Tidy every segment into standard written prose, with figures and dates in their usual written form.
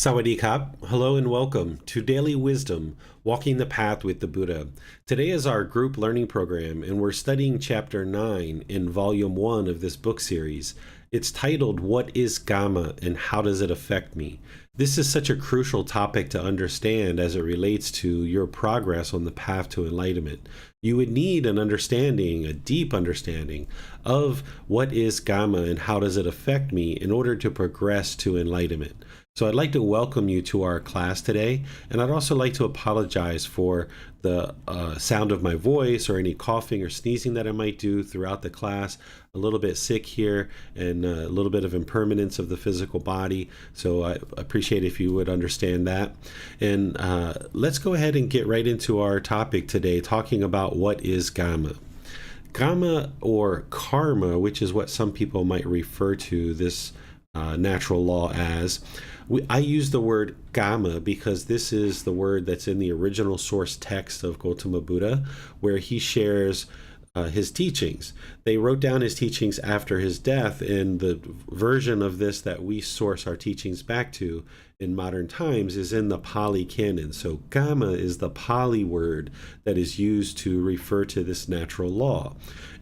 Sawadee Kap. Hello and welcome to Daily Wisdom, Walking the Path with the Buddha. Today is our group learning program, and we're studying Chapter 9 in Volume 1 of this book series. It's titled, What is Kamma and How Does It Affect Me? This is such a crucial topic to understand as it relates to your progress on the path to enlightenment. You would need an understanding, a deep understanding of what is Kamma and how does it affect me in order to progress to enlightenment. So I'd like to welcome you to our class today, and I'd also like to apologize for the sound of my voice or any coughing or sneezing that I might do throughout the class. A little bit sick here and a little bit of impermanence of the physical body, so I appreciate if you would understand that. And let's go ahead and get right into our topic today, talking about what is Kamma. Kamma, or karma, which is what some people might refer to this natural law as. I use the word Kamma because this is the word that's in the original source text of Gotama Buddha, where he shares his teachings. They wrote down his teachings after his death, and the version of this that we source our teachings back to in modern times is in the Pali Canon. So Kamma is the Pali word that is used to refer to this natural law.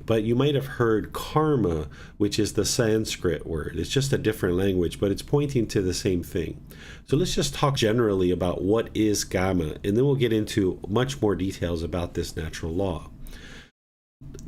But you might have heard karma, which is the Sanskrit word. It's just a different language, but it's pointing to the same thing. So let's just talk generally about what is Kamma, and then we'll get into much more details about this natural law.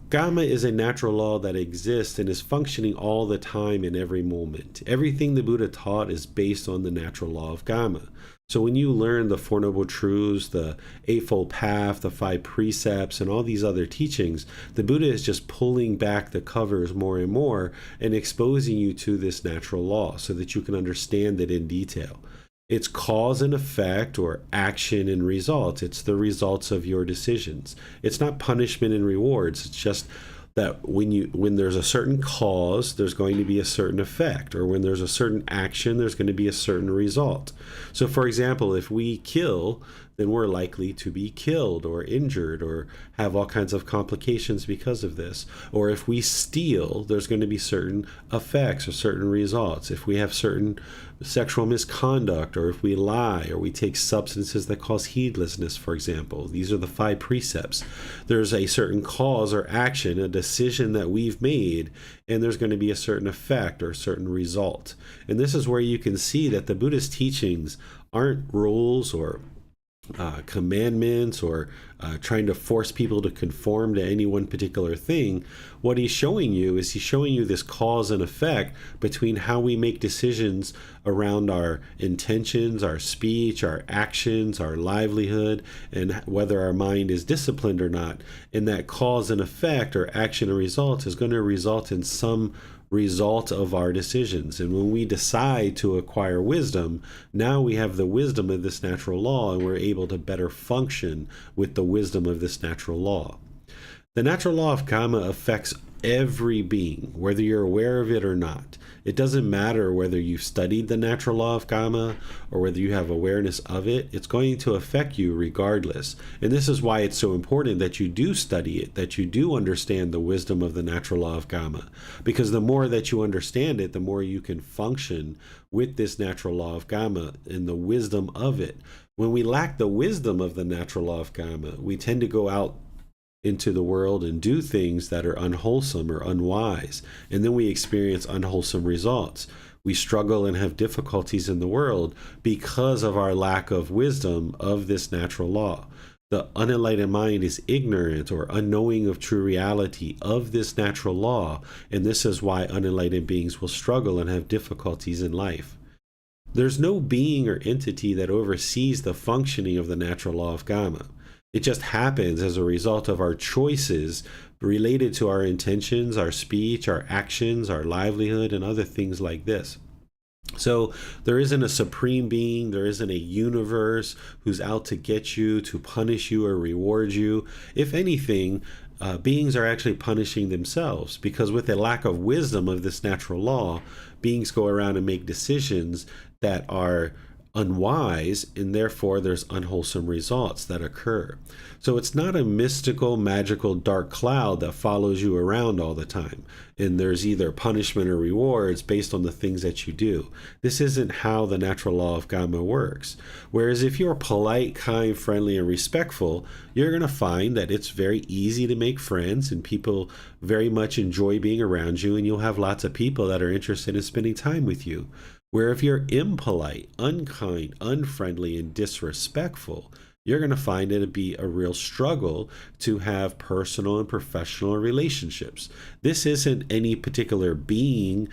Kamma is a natural law that exists and is functioning all the time in every moment. Everything the Buddha taught is based on the natural law of Kamma. So when you learn the Four Noble Truths, the Eightfold Path, the Five Precepts, and all these other teachings, the Buddha is just pulling back the covers more and more and exposing you to this natural law so that you can understand it in detail. It's cause and effect, or action and result. It's the results of your decisions. It's not punishment and rewards. It's just that when there's a certain cause, there's going to be a certain effect, or when there's a certain action, there's going to be a certain result. So for example, if we kill, then we're likely to be killed or injured or have all kinds of complications because of this. Or if we steal, there's going to be certain effects or certain results. If we have certain sexual misconduct, or if we lie, or we take substances that cause heedlessness, for example, these are the five precepts. There's a certain cause or action, a decision that we've made, and there's going to be a certain effect or a certain result. And this is where you can see that the Buddhist teachings aren't rules or commandments or trying to force people to conform to any one particular thing. What he's showing you is he's showing you this cause and effect between how we make decisions around our intentions, our speech, our actions, our livelihood, and whether our mind is disciplined or not. And that cause and effect, or action and result, is going to result in some result of our decisions. And when we decide to acquire wisdom, now we have the wisdom of this natural law, and we're able to better function with the wisdom of this natural law. The natural law of Kamma affects every being, whether you're aware of it or not. It doesn't matter whether you've studied the natural law of Kamma or whether you have awareness of it. It's going to affect you regardless. And this is why it's so important that you do study it, that you do understand the wisdom of the natural law of Kamma. Because the more that you understand it, the more you can function with this natural law of Kamma and the wisdom of it. When we lack the wisdom of the natural law of Kamma, we tend to go out into the world and do things that are unwholesome or unwise, and then we experience unwholesome results. We struggle and have difficulties in the world because of our lack of wisdom of this natural law. The unenlightened mind is ignorant or unknowing of true reality of this natural law, and this is why unenlightened beings will struggle and have difficulties in life. There's no being or entity that oversees the functioning of the natural law of Kamma. It just happens as a result of our choices related to our intentions, our speech, our actions, our livelihood, and other things like this. So there isn't a supreme being, there isn't a universe who's out to get you, to punish you or reward you. If anything, beings are actually punishing themselves, because with a lack of wisdom of this natural law, beings go around and make decisions that are unwise, and therefore there's unwholesome results that occur. So it's not a mystical, magical, dark cloud that follows you around all the time, and there's either punishment or rewards based on the things that you do. This isn't how the natural law of Kamma works. Whereas if you're polite, kind, friendly, and respectful, you're going to find that it's very easy to make friends, and people very much enjoy being around you, and you'll have lots of people that are interested in spending time with you. Where if you're impolite, unkind, unfriendly, and disrespectful, you're going to find it to be a real struggle to have personal and professional relationships. This isn't any particular being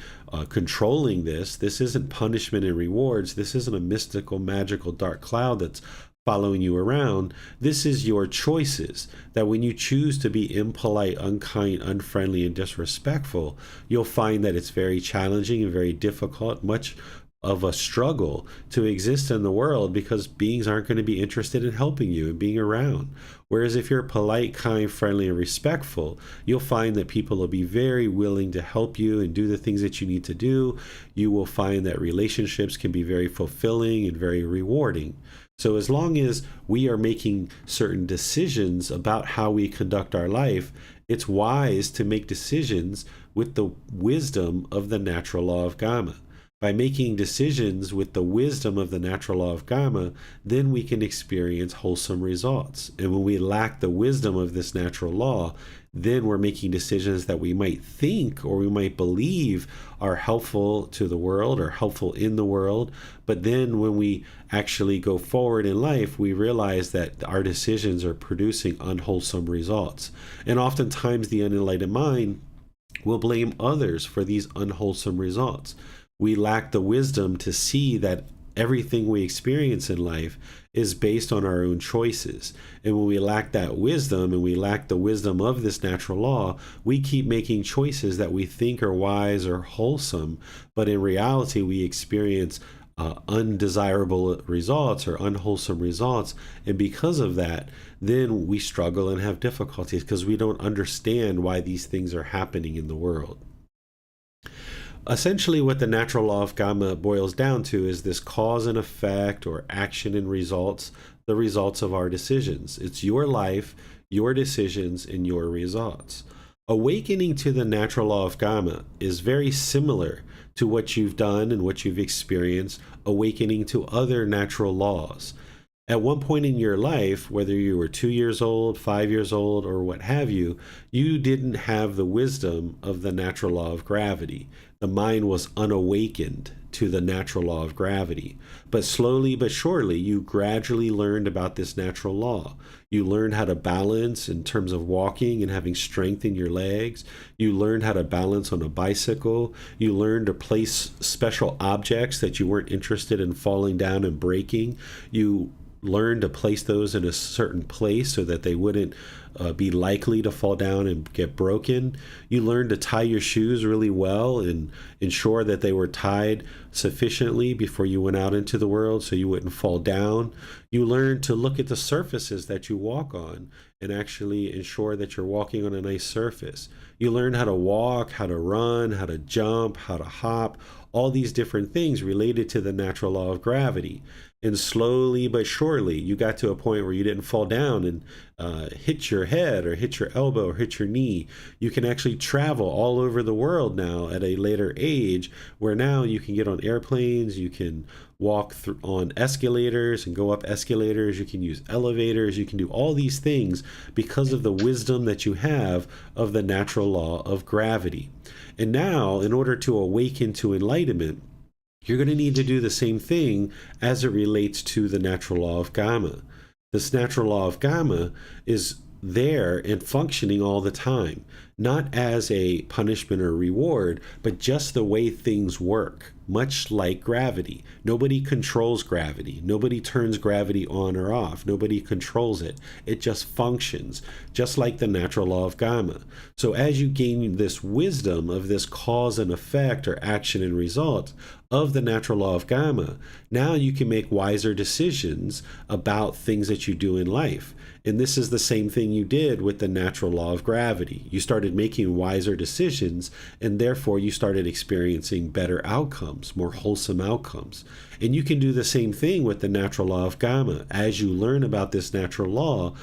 controlling this. This isn't punishment and rewards. This isn't a mystical, magical, dark cloud that's following you around. This is your choices, that when you choose to be impolite, unkind, unfriendly, and disrespectful, you'll find that it's very challenging and very difficult, much of a struggle to exist in the world, because beings aren't going to be interested in helping you and being around. Whereas if you're polite, kind, friendly, and respectful, you'll find that people will be very willing to help you and do the things that you need to do. You will find that relationships can be very fulfilling and very rewarding. So as long as we are making certain decisions about how we conduct our life, it's wise to make decisions with the wisdom of the natural law of Kamma. By making decisions with the wisdom of the natural law of Kamma, then we can experience wholesome results. And when we lack the wisdom of this natural law, then we're making decisions that we might think or we might believe are helpful to the world or helpful in the world. But then when we actually go forward in life, we realize that our decisions are producing unwholesome results. And oftentimes the unenlightened mind will blame others for these unwholesome results. We lack the wisdom to see that everything we experience in life is based on our own choices. And when we lack that wisdom, and we lack the wisdom of this natural law, we keep making choices that we think are wise or wholesome, but in reality we experience undesirable results or unwholesome results. And because of that, then we struggle and have difficulties because we don't understand why these things are happening in the world. Essentially, what the natural law of Kamma boils down to is this cause and effect, or action and results, the results of our decisions. It's your life, your decisions, and your results. Awakening to the natural law of Kamma is very similar to what you've done and what you've experienced awakening to other natural laws. At one point in your life, whether you were 2 years old, 5 years old, or what have you, you didn't have the wisdom of the natural law of gravity. The mind was unawakened to the natural law of gravity. But slowly but surely, you gradually learned about this natural law. You learned how to balance in terms of walking and having strength in your legs. You learned how to balance on a bicycle. You learned to place special objects that you weren't interested in falling down and breaking. You learn to place those in a certain place so that they wouldn't be likely to fall down and get broken. You learn to tie your shoes really well and ensure that they were tied sufficiently before you went out into the world so you wouldn't fall down. You learn to look at the surfaces that you walk on and actually ensure that you're walking on a nice surface. You learn how to walk, how to run, how to jump, how to hop, all these different things related to the natural law of gravity. And slowly but surely, you got to a point where you didn't fall down and hit your head or hit your elbow or hit your knee. You can actually travel all over the world now at a later age, where now you can get on airplanes, you can walk on escalators and go up escalators, you can use elevators, you can do all these things because of the wisdom that you have of the natural law of gravity. And now, in order to awaken to enlightenment, you're going to need to do the same thing as it relates to the natural law of Kamma. This natural law of Kamma is there and functioning all the time, not as a punishment or reward, but just the way things work, much like gravity. Nobody controls gravity. Nobody turns gravity on or off. Nobody controls it. It just functions, just like the natural law of Kamma. So as you gain this wisdom of this cause and effect, or action and result of the natural law of Kamma, now you can make wiser decisions about things that you do in life. And this is the same thing you did with the natural law of gravity. You started started making wiser decisions, and therefore you started experiencing better outcomes, more wholesome outcomes. And you can do the same thing with the natural law of Kamma. As you learn about this natural law,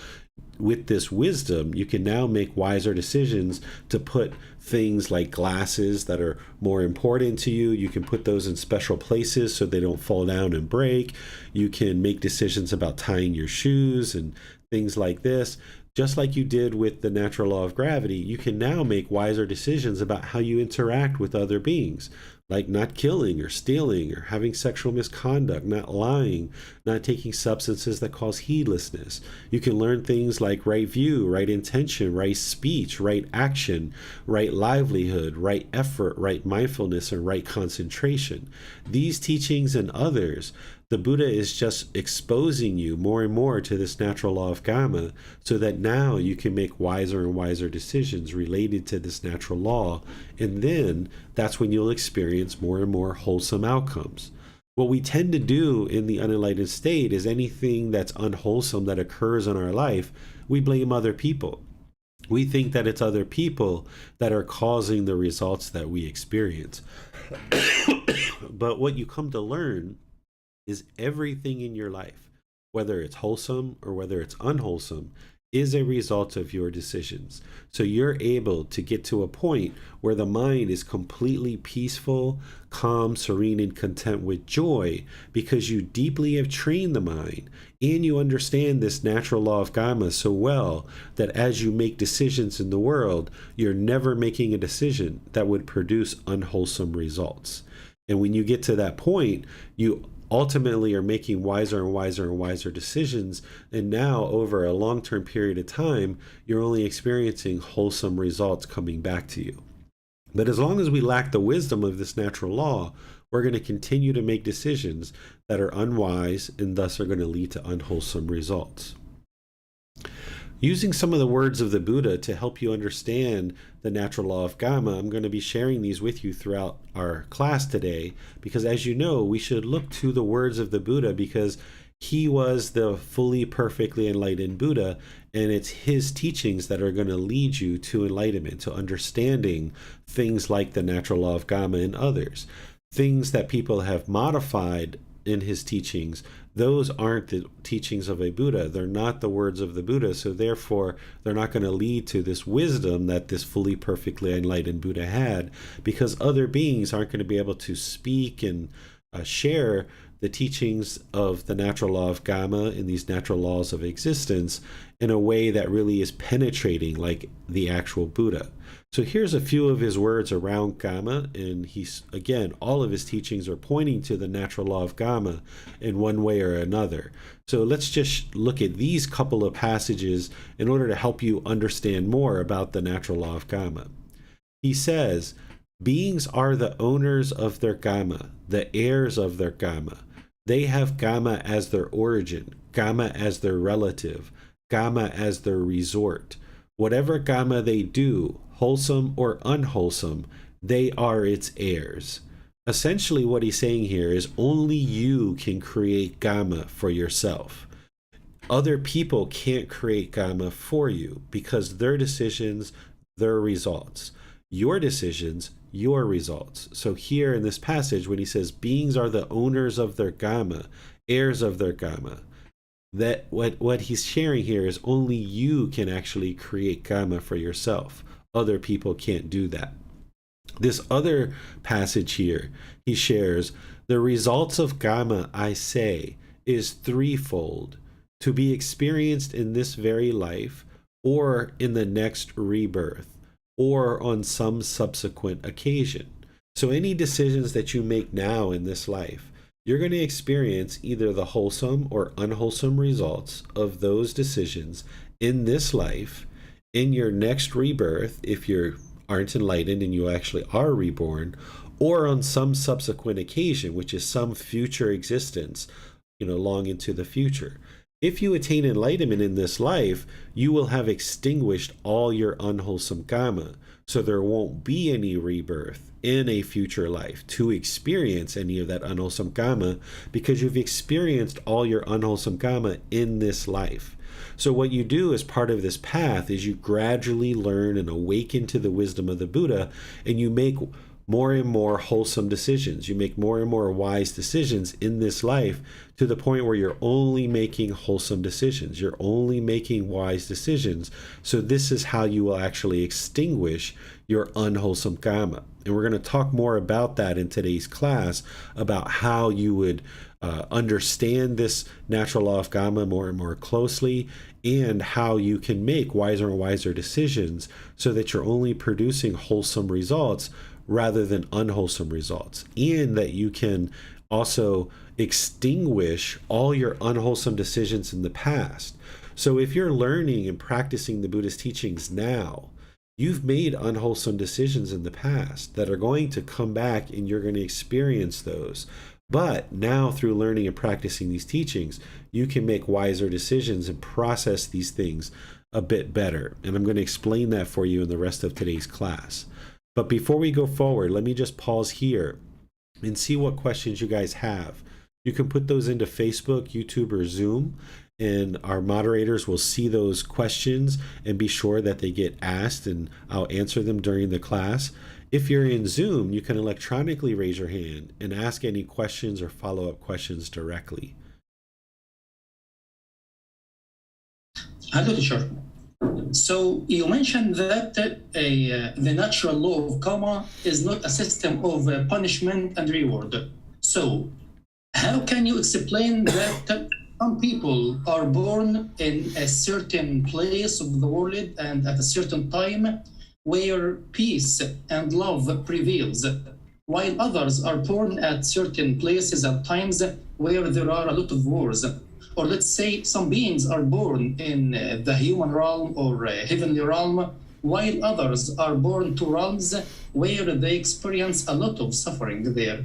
with this wisdom, you can now make wiser decisions to put things like glasses that are more important to you. You can put those in special places so they don't fall down and break. You can make decisions about tying your shoes and things like this. Just like you did with the natural law of gravity, you can now make wiser decisions about how you interact with other beings, like not killing or stealing or having sexual misconduct, not lying, not taking substances that cause heedlessness. You can learn things like right view, right intention, right speech, right action, right livelihood, right effort, right mindfulness, and right concentration. These teachings and others, the Buddha is just exposing you more and more to this natural law of Kamma so that now you can make wiser and wiser decisions related to this natural law. And then that's when you'll experience more and more wholesome outcomes. What we tend to do in the unenlightened state is anything that's unwholesome that occurs in our life, we blame other people. We think that it's other people that are causing the results that we experience. But what you come to learn is everything in your life, whether it's wholesome or whether it's unwholesome, is a result of your decisions. So you're able to get to a point where the mind is completely peaceful, calm, serene, and content with joy because you deeply have trained the mind and you understand this natural law of Kamma so well that as you make decisions in the world, you're never making a decision that would produce unwholesome results. And when you get to that point, you ultimately are making wiser and wiser and wiser decisions. And now over a long-term period of time, you're only experiencing wholesome results coming back to you. But as long as we lack the wisdom of this natural law, we're going to continue to make decisions that are unwise and thus are going to lead to unwholesome results. Using some of the words of the Buddha to help you understand the natural law of Kamma, I'm going to be sharing these with you throughout our class today, because as you know, we should look to the words of the Buddha because he was the fully, perfectly enlightened Buddha, and it's his teachings that are going to lead you to enlightenment, to understanding things like the natural law of Kamma and others. Things that people have modified in his teachings, those aren't the teachings of a Buddha. They're not the words of the Buddha, so therefore they're not going to lead to this wisdom that this fully perfectly enlightened Buddha had, because other beings aren't going to be able to speak and share the teachings of the natural law of Kamma and these natural laws of existence in a way that really is penetrating like the actual Buddha. So here's a few of his words around Kamma, and he's, again, all of his teachings are pointing to the natural law of Kamma in one way or another. So let's just look at these couple of passages in order to help you understand more about the natural law of Kamma. He says, beings are the owners of their Kamma, the heirs of their Kamma. They have Kamma as their origin, Kamma as their relative, Kamma as their resort. Whatever Kamma they do, wholesome or unwholesome, they are its heirs. Essentially what he's saying here is only you can create Kamma for yourself. Other people can't create Kamma for you because their decisions, their results. Your decisions, your results. So here in this passage, when he says beings are the owners of their Kamma, heirs of their Kamma, that what he's sharing here is only you can actually create Kamma for yourself. Other people can't do that. This other passage here, he shares, the results of Kamma, I say, is threefold, to be experienced in this very life, or in the next rebirth, or on some subsequent occasion. So any decisions that you make now in this life, you're going to experience either the wholesome or unwholesome results of those decisions in this life, in your next rebirth, if you aren't enlightened and you actually are reborn, or on some subsequent occasion, which is some future existence, long into the future. If you attain enlightenment in this life, you will have extinguished all your unwholesome Kamma, so there won't be any rebirth in a future life to experience any of that unwholesome Kamma, because you've experienced all your unwholesome Kamma in this life. So what you do as part of this path is you gradually learn and awaken to the wisdom of the Buddha, and you make more and more wholesome decisions. You make more and more wise decisions in this life, to the point where you're only making wholesome decisions. You're only making wise decisions. So this is how you will actually extinguish your unwholesome kamma. And we're going to talk more about that in today's class, about how you would understand this natural law of kamma more and more closely, and how you can make wiser and wiser decisions so that you're only producing wholesome results rather than unwholesome results, and that you can also extinguish all your unwholesome decisions in the past. So if you're learning and practicing the Buddhist teachings now, you've made unwholesome decisions in the past that are going to come back, and you're going to experience those. But now, through learning and practicing these teachings, you can make wiser decisions and process these things a bit better. And I'm going to explain that for you in the rest of today's class. But before we go forward, let me just pause here and see what questions you guys have. You can put those into Facebook, YouTube, or Zoom, and our moderators will see those questions and be sure that they get asked, and I'll answer them during the class. If you're in Zoom, you can electronically raise your hand and ask any questions or follow-up questions directly. Hello, teacher. So you mentioned that the natural law of karma is not a system of punishment and reward. So how can you explain that some people are born in a certain place of the world and at a certain time where peace and love prevails, while others are born at certain places and times where there are a lot of wars? Or let's say some beings are born in the human realm or heavenly realm, while others are born to realms where they experience a lot of suffering there.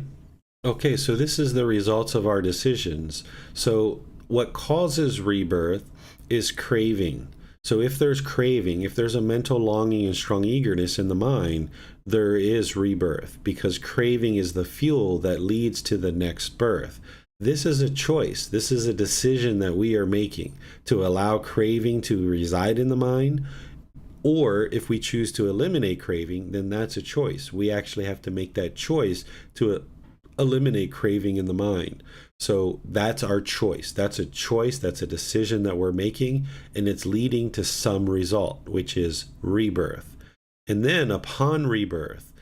Okay, so this is the results of our decisions. So what causes rebirth is craving. So if there's craving, if there's a mental longing and strong eagerness in the mind, there is rebirth, because craving is the fuel that leads to the next birth. This is a choice. This is a decision that we are making to allow craving to reside in the mind. Or if we choose to eliminate craving, then that's a choice. We actually have to make that choice to eliminate craving in the mind. So that's our choice. That's a choice. That's a decision that we're making, and it's leading to some result, which is rebirth. And then upon rebirth,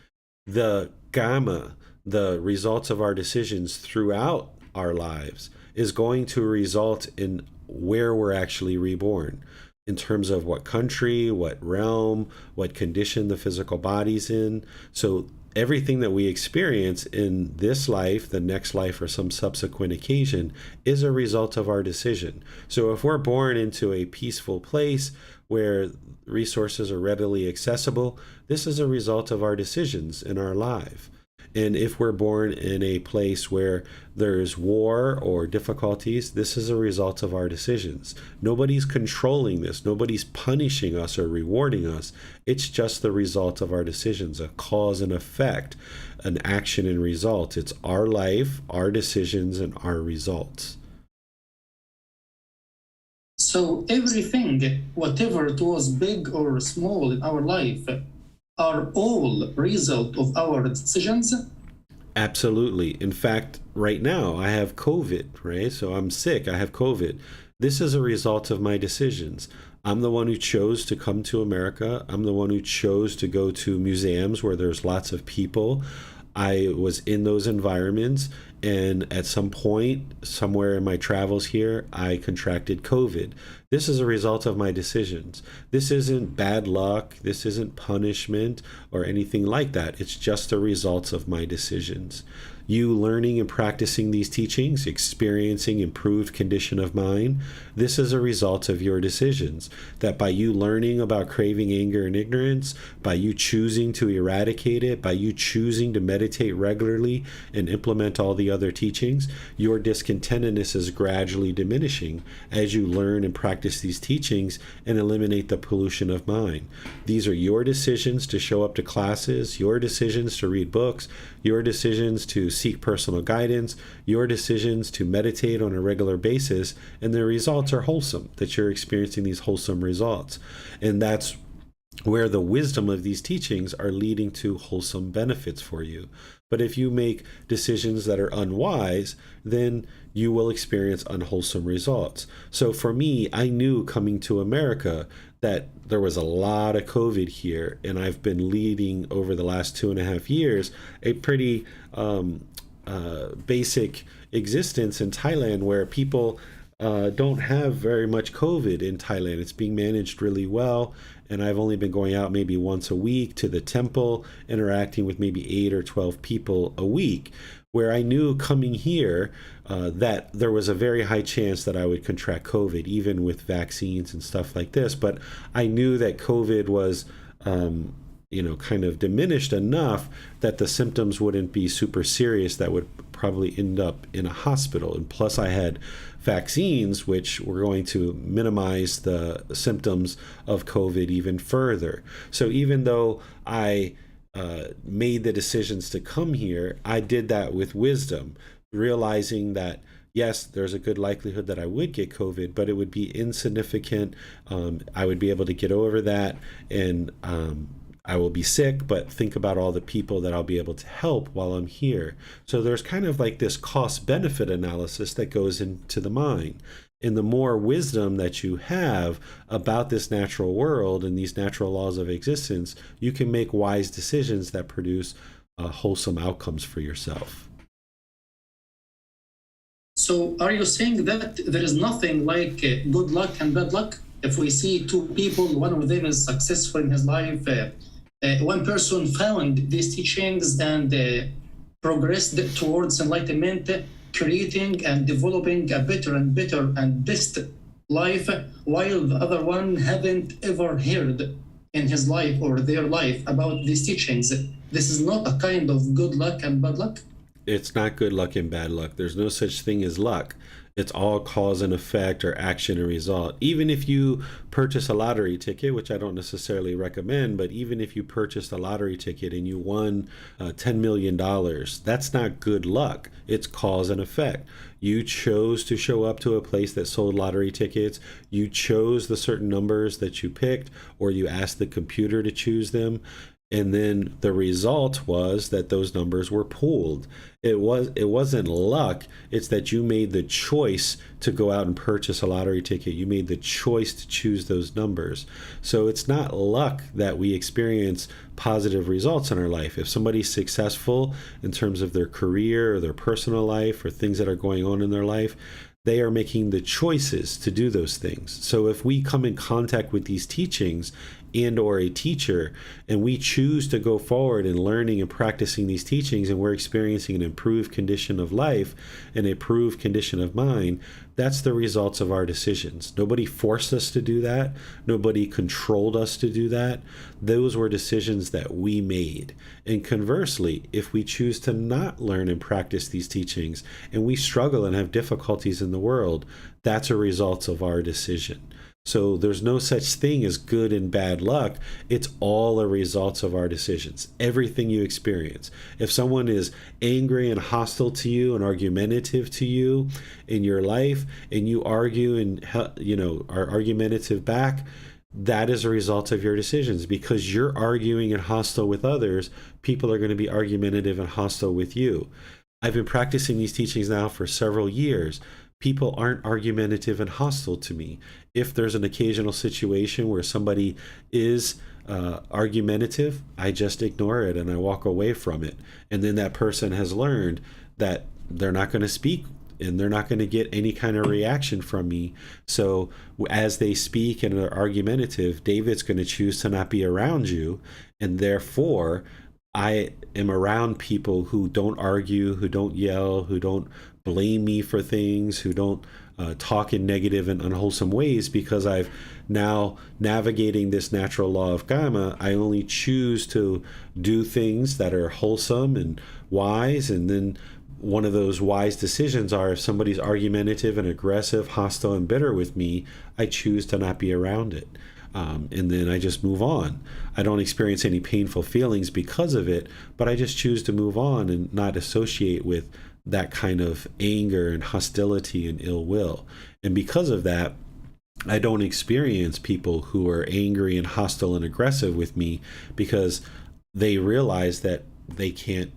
the kamma, the results of our decisions throughout our lives, is going to result in where we're actually reborn, in terms of what country, what realm, what condition the physical body's in. So everything that we experience in this life, the next life, or some subsequent occasion is a result of our decision. So if we're born into a peaceful place where resources are readily accessible, this is a result of our decisions in our life. And if we're born in a place where there's war or difficulties, this is a result of our decisions. Nobody's controlling this. Nobody's punishing us or rewarding us. It's just the result of our decisions, a cause and effect, an action and result. It's our life, our decisions, and our results. So everything, whatever it was big or small in our life, are all result of our decisions? Absolutely. In fact, right now I have COVID, right? So I'm sick, I have COVID. This is a result of my decisions. I'm the one who chose to come to America. I'm the one who chose to go to museums where there's lots of people. I was in those environments, and at some point, somewhere in my travels here, I contracted COVID. This is a result of my decisions. This isn't bad luck. This isn't punishment or anything like that. It's just a result of my decisions. You learning and practicing these teachings, experiencing improved condition of mind, this is a result of your decisions. That by you learning about craving, anger, and ignorance, by you choosing to eradicate it, by you choosing to meditate meditate regularly and implement all the other teachings, your discontentedness is gradually diminishing as you learn and practice these teachings and eliminate the pollution of mind. These are your decisions to show up to classes, your decisions to read books, your decisions to seek personal guidance, your decisions to meditate on a regular basis, and the results are wholesome, that you're experiencing these wholesome results. And that's where the wisdom of these teachings are leading to wholesome benefits for you. But if you make decisions that are unwise, then you will experience unwholesome results. So for me, I knew coming to America that there was a lot of COVID here, and I've been leading over the last 2.5 years a pretty basic existence in Thailand where people don't have very much COVID in Thailand. It's being managed really well. And I've only been going out maybe once a week to the temple, interacting with maybe 8 or 12 people a week, where I knew coming here that there was a very high chance that I would contract COVID, even with vaccines and stuff like this. But I knew that COVID was kind of diminished enough that the symptoms wouldn't be super serious that would probably end up in a hospital. And plus I had vaccines, which were going to minimize the symptoms of COVID even further. So even though I made the decisions to come here, I did that with wisdom, realizing that yes, there's a good likelihood that I would get COVID, but it would be insignificant. I would be able to get over that, and I will be sick, but think about all the people that I'll be able to help while I'm here. So there's kind of like this cost-benefit analysis that goes into the mind. And the more wisdom that you have about this natural world and these natural laws of existence, you can make wise decisions that produce wholesome outcomes for yourself. So are you saying that there is nothing like good luck and bad luck? If we see two people, one of them is successful in his life, one person found these teachings and progressed towards enlightenment, creating and developing a better and better and best life, while the other one haven't ever heard in his life or their life about these teachings. This is not a kind of good luck and bad luck? It's not good luck and bad luck. There's no such thing as luck. It's all cause and effect, or action and result. Even if you purchase a lottery ticket, which I don't necessarily recommend, but even if you purchased a lottery ticket and you won $10 million, that's not good luck. It's cause and effect. You chose to show up to a place that sold lottery tickets. You chose the certain numbers that you picked, or you asked the computer to choose them. And then the result was that those numbers were pooled. It wasn't luck. It's that you made the choice to go out and purchase a lottery ticket. You made the choice to choose those numbers. So it's not luck that we experience positive results in our life. If somebody's successful in terms of their career or their personal life or things that are going on in their life, they are making the choices to do those things. So if we come in contact with these teachings and or a teacher, and we choose to go forward in learning and practicing these teachings, and we're experiencing an improved condition of life, an improved condition of mind, that's the results of our decisions. Nobody forced us to do that. Nobody controlled us to do that. Those were decisions that we made. And conversely, if we choose to not learn and practice these teachings, and we struggle and have difficulties in the world, that's a result of our decision. So there's no such thing as good and bad luck. It's all a result of our decisions. Everything you experience. If someone is angry and hostile to you and argumentative to you in your life, and you argue and are argumentative back, that is a result of your decisions. Because you're arguing and hostile with others, people are going to be argumentative and hostile with you. I've been practicing these teachings now for several years. People aren't argumentative and hostile to me. If there's an occasional situation where somebody is argumentative, I just ignore it and I walk away from it. And then that person has learned that they're not going to speak and they're not going to get any kind of reaction from me. So as they speak and are argumentative, David's going to choose to not be around you. And therefore, I am around people who don't argue, who don't yell, who don't blame me for things, who don't talk in negative and unwholesome ways, because I've now navigating this natural law of Kamma. I only choose to do things that are wholesome and wise, and then one of those wise decisions are, if somebody's argumentative and aggressive, hostile and bitter with me, I choose to not be around it. And then I just move on. I don't experience any painful feelings because of it, but I just choose to move on and not associate with that kind of anger and hostility and ill will. And because of that, I don't experience people who are angry and hostile and aggressive with me, because they realize that they can't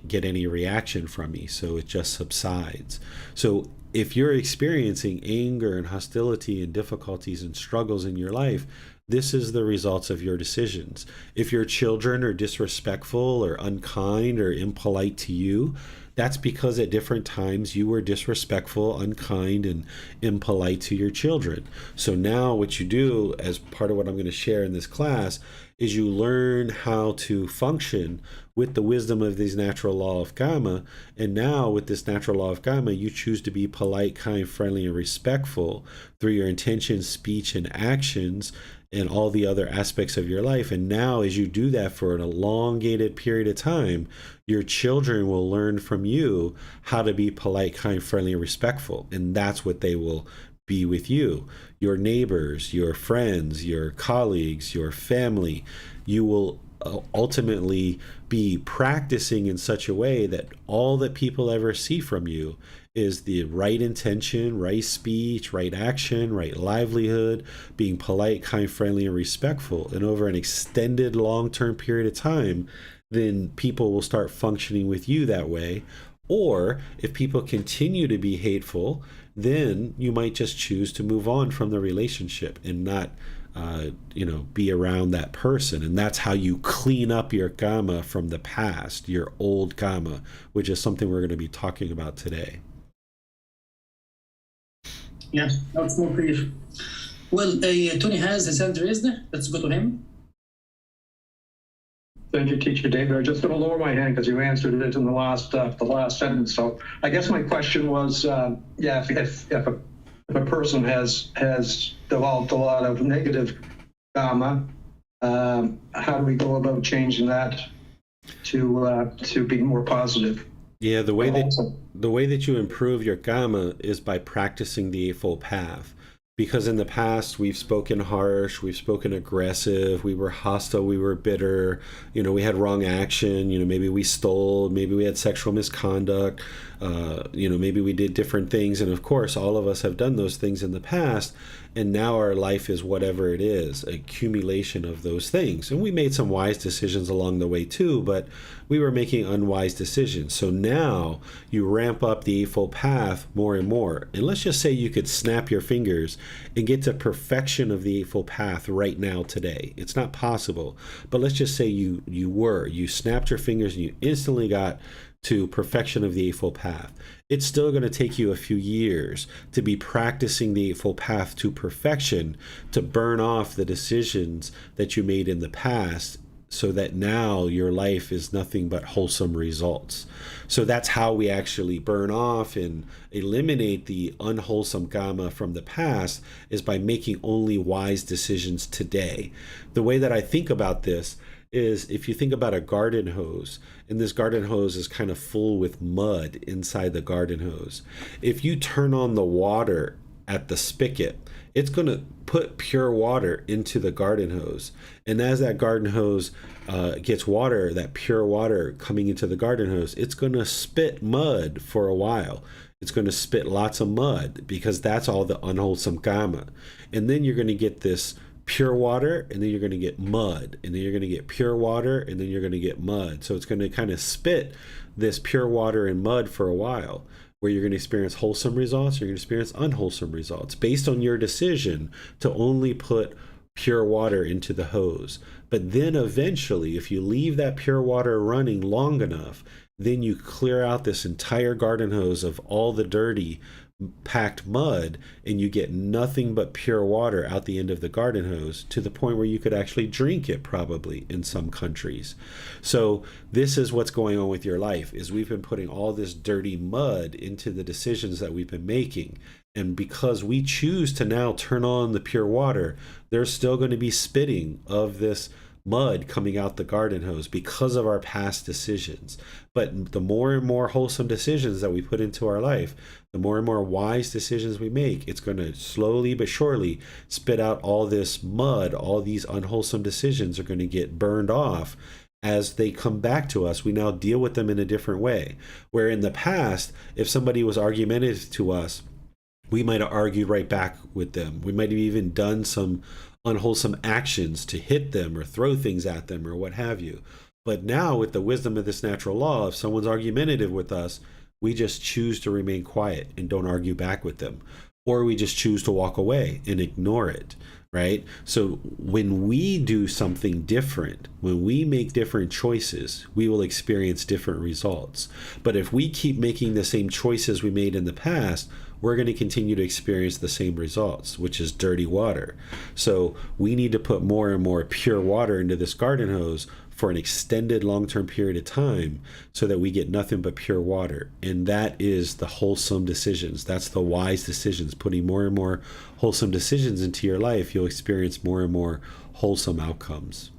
get any reaction from me, so it just subsides. So if you're experiencing anger and hostility and difficulties and struggles in your life, this is the results of your decisions. If your children are disrespectful or unkind or impolite to you, that's because at different times you were disrespectful, unkind, and impolite to your children. So now what you do, as part of what I'm going to share in this class, is you learn how to function with the wisdom of this natural law of Kamma. And now with this natural law of Kamma, you choose to be polite, kind, friendly, and respectful through your intentions, speech, and actions, and all the other aspects of your life. And now as you do that for an elongated period of time, your children will learn from you how to be polite, kind, friendly, and respectful. And that's what they will be with you. Your neighbors, your friends, your colleagues, your family, you will ultimately be practicing in such a way that all that people ever see from you is the right intention, right speech, right action, right livelihood, being polite, kind, friendly, and respectful. And over an extended long-term period of time, then people will start functioning with you that way. Or if people continue to be hateful, then you might just choose to move on from the relationship and not be around that person. And that's how you clean up your Kamma from the past, your old Kamma, which is something we're going to be talking about today. Yeah, that's more clear. Well, Tony has his hand raised. Let's go to him. Thank you, Teacher David. I'm just going to lower my hand because you answered it in the last sentence. So I guess my question was, if a person has developed a lot of negative Kamma, how do we go about changing that to be more positive? Yeah, the way that you improve your Kamma is by practicing the Eightfold Path. Because in the past, we've spoken harsh, we've spoken aggressive, we were hostile, we were bitter, we had wrong action, maybe we stole, maybe we had sexual misconduct, maybe we did different things. And of course, all of us have done those things in the past. And now our life is whatever it is, accumulation of those things. And we made some wise decisions along the way too, but we were making unwise decisions. So now you ramp up the Eightfold Path more and more. And let's just say you could snap your fingers and get to perfection of the Eightfold Path right now today. It's not possible, but let's just say you snapped your fingers and you instantly got to perfection of the Eightfold Path. It's still going to take you a few years to be practicing the Eightfold Path to perfection, to burn off the decisions that you made in the past, so that now your life is nothing but wholesome results. So that's how we actually burn off and eliminate the unwholesome Kamma from the past, is by making only wise decisions today. The way that I think about this is, if you think about a garden hose, and this garden hose is kind of full with mud inside the garden hose. If you turn on the water at the spigot, it's going to put pure water into the garden hose. And as that garden hose gets water, that pure water coming into the garden hose, it's going to spit mud for a while. It's going to spit lots of mud, because that's all the unwholesome Kamma. And then you're going to get this pure water, and then you're going to get mud, and then you're going to get pure water, and then you're going to get mud. So it's going to kind of spit this pure water and mud for a while, where you're going to experience wholesome results, you're going to experience unwholesome results based on your decision to only put pure water into the hose. But then eventually, if you leave that pure water running long enough, then you clear out this entire garden hose of all the dirty packed mud and you get nothing but pure water out the end of the garden hose, to the point where you could actually drink it probably in some countries. So this is what's going on with your life, is we've been putting all this dirty mud into the decisions that we've been making. And because we choose to now turn on the pure water, there's still going to be spitting of this mud coming out the garden hose because of our past decisions. But the more and more wholesome decisions that we put into our life, the more and more wise decisions we make, it's going to slowly but surely spit out all this mud. All these unwholesome decisions are going to get burned off. As they come back to us, we now deal with them in a different way. Where in the past, if somebody was argumentative to us, we might have argued right back with them. We might have even done some unwholesome actions to hit them or throw things at them or what have you. But now, with the wisdom of this natural law, if someone's argumentative with us, we just choose to remain quiet and don't argue back with them. Or we just choose to walk away and ignore it, right? So when we do something different, when we make different choices, we will experience different results. But if we keep making the same choices we made in the past, we're going to continue to experience the same results, which is dirty water. So we need to put more and more pure water into this garden hose for an extended long-term period of time, so that we get nothing but pure water. And that is the wholesome decisions. That's the wise decisions. Putting more and more wholesome decisions into your life, you'll experience more and more wholesome outcomes.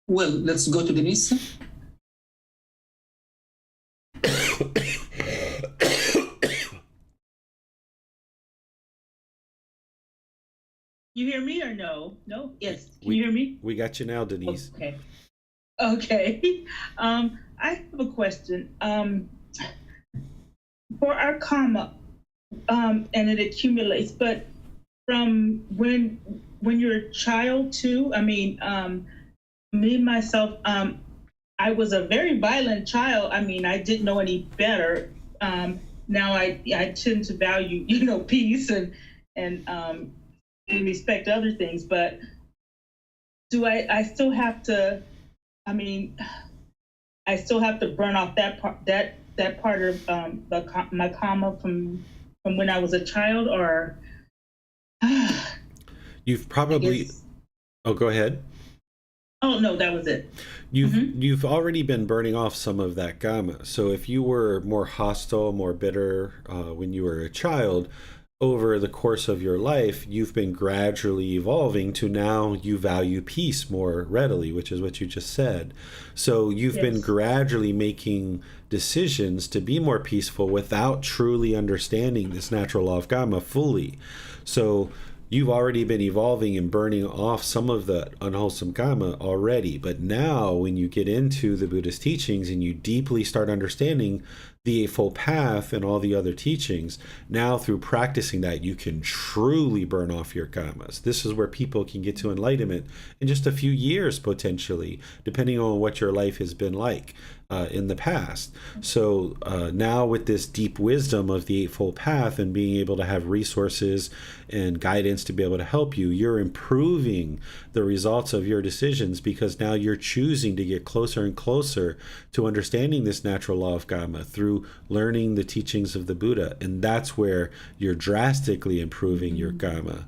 Well, let's go to Denise. You hear me or no? No? Yes. Can you hear me? We got you now, Denise. Okay. Okay. I have a question. For our karma, and it accumulates, but from when you're a child too, I mean, me, myself, I was a very violent child. I mean, I didn't know any better. Now I tend to value, peace and respect other things, but do I still have to, I still have to burn off that part of my karma from when I was a child, or You've probably, oh, go ahead. Oh, no, that was it. You've already been burning off some of that gamma. So if you were more hostile, more bitter when you were a child, over the course of your life, you've been gradually evolving to now you value peace more readily, which is what you just said. So you've been gradually making decisions to be more peaceful without truly understanding this natural law of Kamma fully. So you've already been evolving and burning off some of the unwholesome Kamma already. But now when you get into the Buddhist teachings and you deeply start understanding the Eightfold Path and all the other teachings, now through practicing that, you can truly burn off your Kammas. This is where people can get to enlightenment in just a few years, potentially, depending on what your life has been like in the past. So now with this deep wisdom of the Eightfold Path and being able to have resources and guidance to be able to help you, you're improving the results of your decisions, because now you're choosing to get closer and closer to understanding this natural law of Kamma through learning the teachings of the Buddha. And that's where you're drastically improving your Kamma.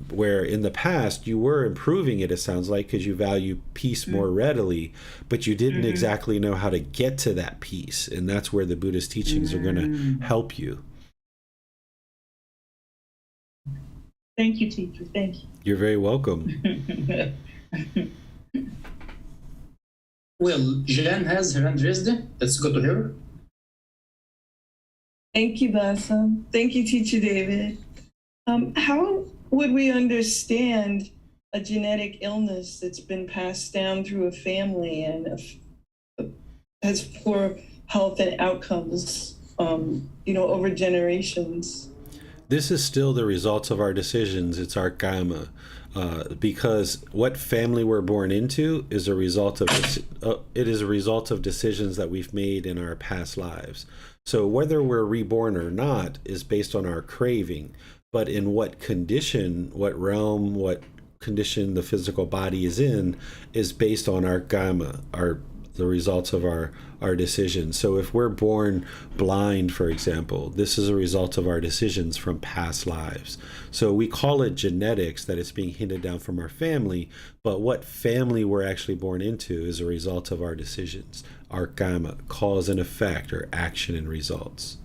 Where in the past you were improving it sounds like, because you value peace more readily, but you didn't exactly know how to get to that peace. And that's where the Buddhist teachings are going to help you. Thank you, teacher. Thank you. You're very welcome. Well, Jan has her hand raised. Let's go to her. Thank you, Basa. Thank you, Teacher David. How would we understand a genetic illness that's been passed down through a family and has poor health and outcomes, over generations? This is still the results of our decisions. It's our Kamma. Because what family we're born into is a result of decisions that we've made in our past lives. So whether we're reborn or not is based on our craving, but in what condition, what realm, what condition the physical body is in is based on our Kamma, our the results of our decisions. So if we're born blind, for example, this is a result of our decisions from past lives. So we call it genetics, that it's being handed down from our family, but what family we're actually born into is a result of our decisions, our kamma, cause and effect, or action and results.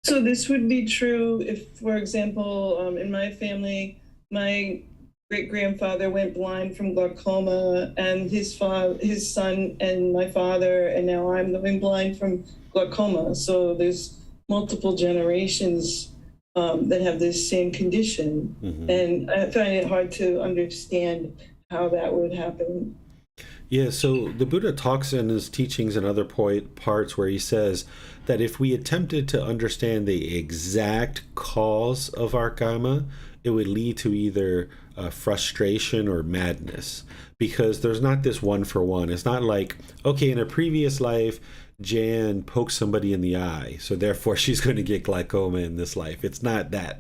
So this would be true if, for example, in my family, my great-grandfather went blind from glaucoma, and his son and my father, and now I'm going blind from glaucoma. So there's multiple generations that have this same condition. Mm-hmm. And I find it hard to understand how that would happen. Yeah, so the Buddha talks in his teachings and other parts where he says that if we attempted to understand the exact cause of our kamma, it would lead to either frustration or madness, because there's not this one for one. It's not like, okay, in a previous life, Jan poked somebody in the eye, so therefore she's going to get glaucoma in this life. It's not that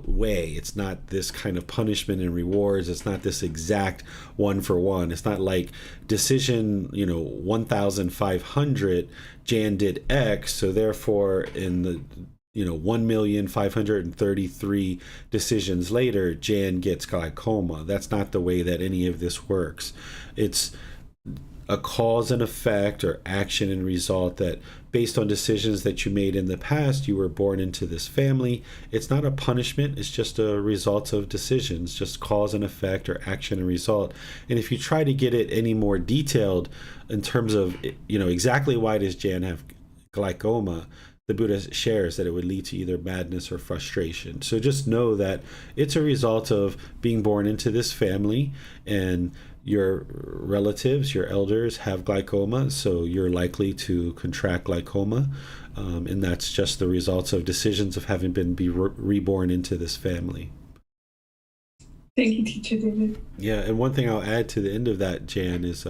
way. It's not this kind of punishment and rewards. It's not this exact one for one. It's not like decision, 1,500, Jan did X, so therefore in the 1,533 decisions later, Jan gets glaucoma. That's not the way that any of this works. It's a cause and effect, or action and result, that based on decisions that you made in the past, you were born into this family. It's not a punishment. It's just a result of decisions, just cause and effect, or action and result. And if you try to get it any more detailed in terms of, exactly why does Jan have glaucoma, the Buddha shares that it would lead to either madness or frustration. So just know that it's a result of being born into this family, and your relatives, your elders, have glaucoma, so you're likely to contract glaucoma, and that's just the results of decisions of having been reborn into this family. Thank you, Teacher David. Yeah, and one thing I'll add to the end of that, Jan, is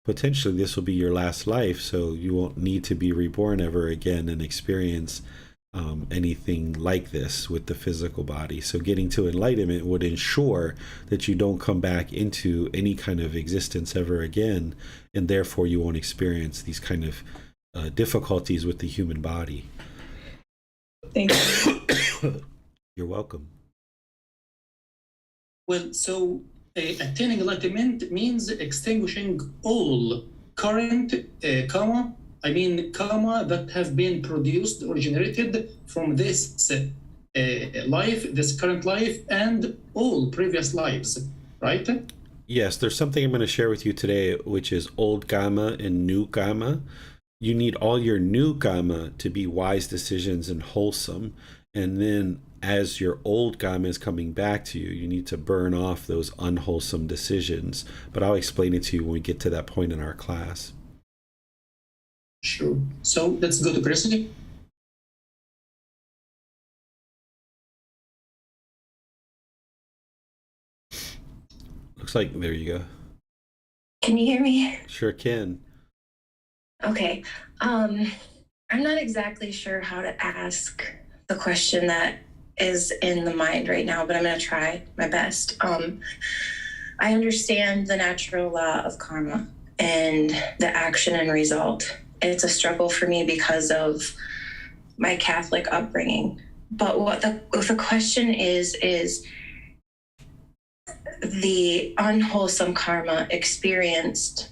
potentially this will be your last life, so you won't need to be reborn ever again and experience anything like this with the physical body. So getting to enlightenment would ensure that you don't come back into any kind of existence ever again, and therefore you won't experience these kind of difficulties with the human body. Thank you. You're welcome. Well, so attaining enlightenment means extinguishing all current kamma that have been produced or generated from this life, this current life, and all previous lives, right? Yes, there's something I'm going to share with you today, which is old kamma and new kamma. You need all your new kamma to be wise decisions and wholesome. And then as your old kamma is coming back to you, you need to burn off those unwholesome decisions. But I'll explain it to you when we get to that point in our class. Sure. So let's go to curiosity. Looks like, there you go. Can you hear me? Sure can. Okay. I'm not exactly sure how to ask the question that is in the mind right now, but I'm going to try my best. I understand the natural law of karma and the action and result. It's a struggle for me because of my Catholic upbringing. But what the question is the unwholesome karma experienced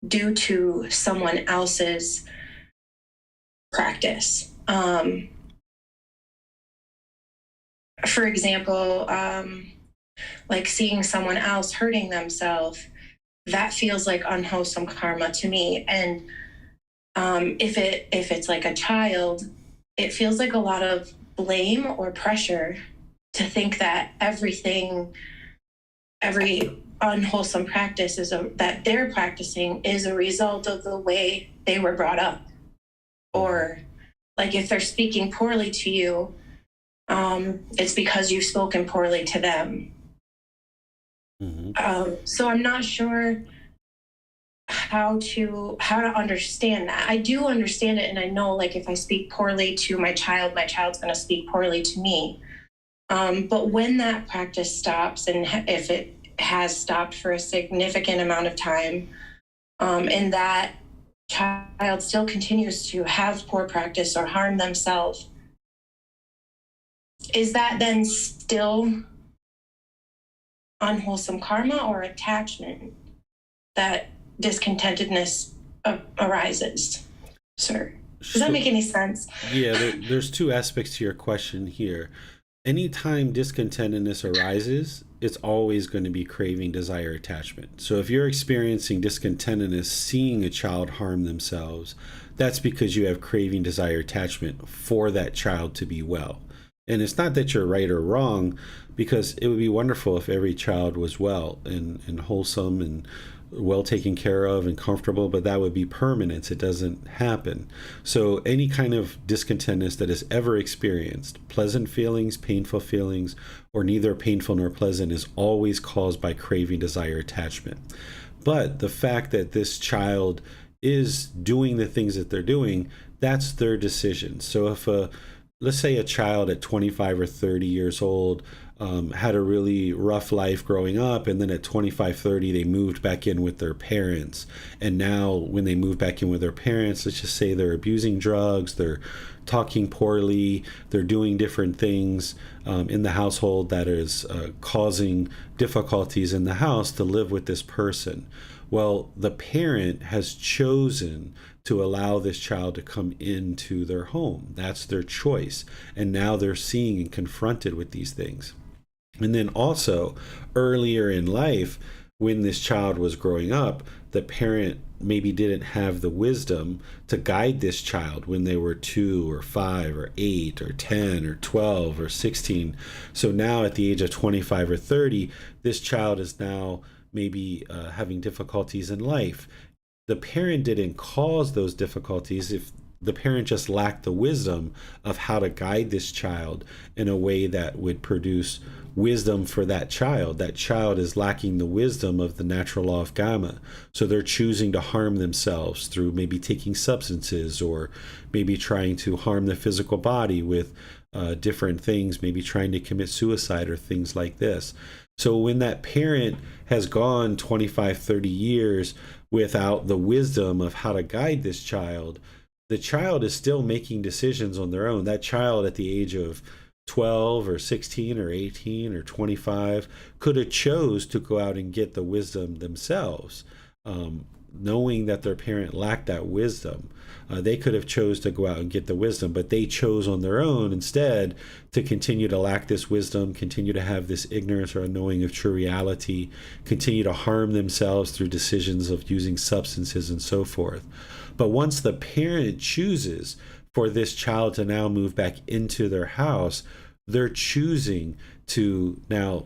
due to someone else's practice. For example, like seeing someone else hurting themselves, that feels like unwholesome karma to me. And if it's like a child, it feels like a lot of blame or pressure to think that every unwholesome practice that they're practicing is a result of the way they were brought up. Or like if they're speaking poorly to you, it's because you've spoken poorly to them. Mm-hmm. So I'm not sure how to understand that. I do understand it, and I know like if I speak poorly to my child's going to speak poorly to me. But when that practice stops, and if it has stopped for a significant amount of time, and that child still continues to have poor practice or harm themselves, is that then still unwholesome karma or attachment that discontentedness arises, sir? Does that make any sense? Yeah, there's two aspects to your question here. Anytime discontentedness arises, it's always going to be craving, desire, attachment. So if you're experiencing discontentedness, seeing a child harm themselves, that's because you have craving, desire, attachment for that child to be well. And it's not that you're right or wrong, because it would be wonderful if every child was well and wholesome and well taken care of and comfortable, but that would be permanent. It doesn't happen. So any kind of discontentness that is ever experienced, pleasant feelings, painful feelings, or neither painful nor pleasant, is always caused by craving, desire, attachment. But the fact that this child is doing the things that they're doing, that's their decision. So if let's say a child at 25 or 30 years old had a really rough life growing up, and then at 25, 30, they moved back in with their parents. And now when they move back in with their parents, let's just say they're abusing drugs, they're talking poorly, they're doing different things in the household that is causing difficulties in the house to live with this person. Well, the parent has chosen to allow this child to come into their home. That's their choice. And now they're seeing and confronted with these things. And then also earlier in life, when this child was growing up, the parent maybe didn't have the wisdom to guide this child when they were 2 or 5 or 8 or 10 or 12 or 16. So now at the age of 25 or 30, this child is now maybe having difficulties in life. The parent didn't cause those difficulties. If the parent just lacked the wisdom of how to guide this child in a way that would produce wisdom for that child is lacking the wisdom of the natural law of Kamma. So they're choosing to harm themselves through maybe taking substances, or maybe trying to harm the physical body with different things, maybe trying to commit suicide or things like this. So when that parent has gone 25, 30 years without the wisdom of how to guide this child, the child is still making decisions on their own. That child at the age of 12 or 16 or 18 or 25 could have chose to go out and get the wisdom themselves, knowing that their parent lacked that wisdom. They could have chose to go out and get the wisdom, but they chose on their own instead to continue to lack this wisdom, continue to have this ignorance or unknowing of true reality, continue to harm themselves through decisions of using substances and so forth. But once the parent chooses for this child to now move back into their house, they're choosing to now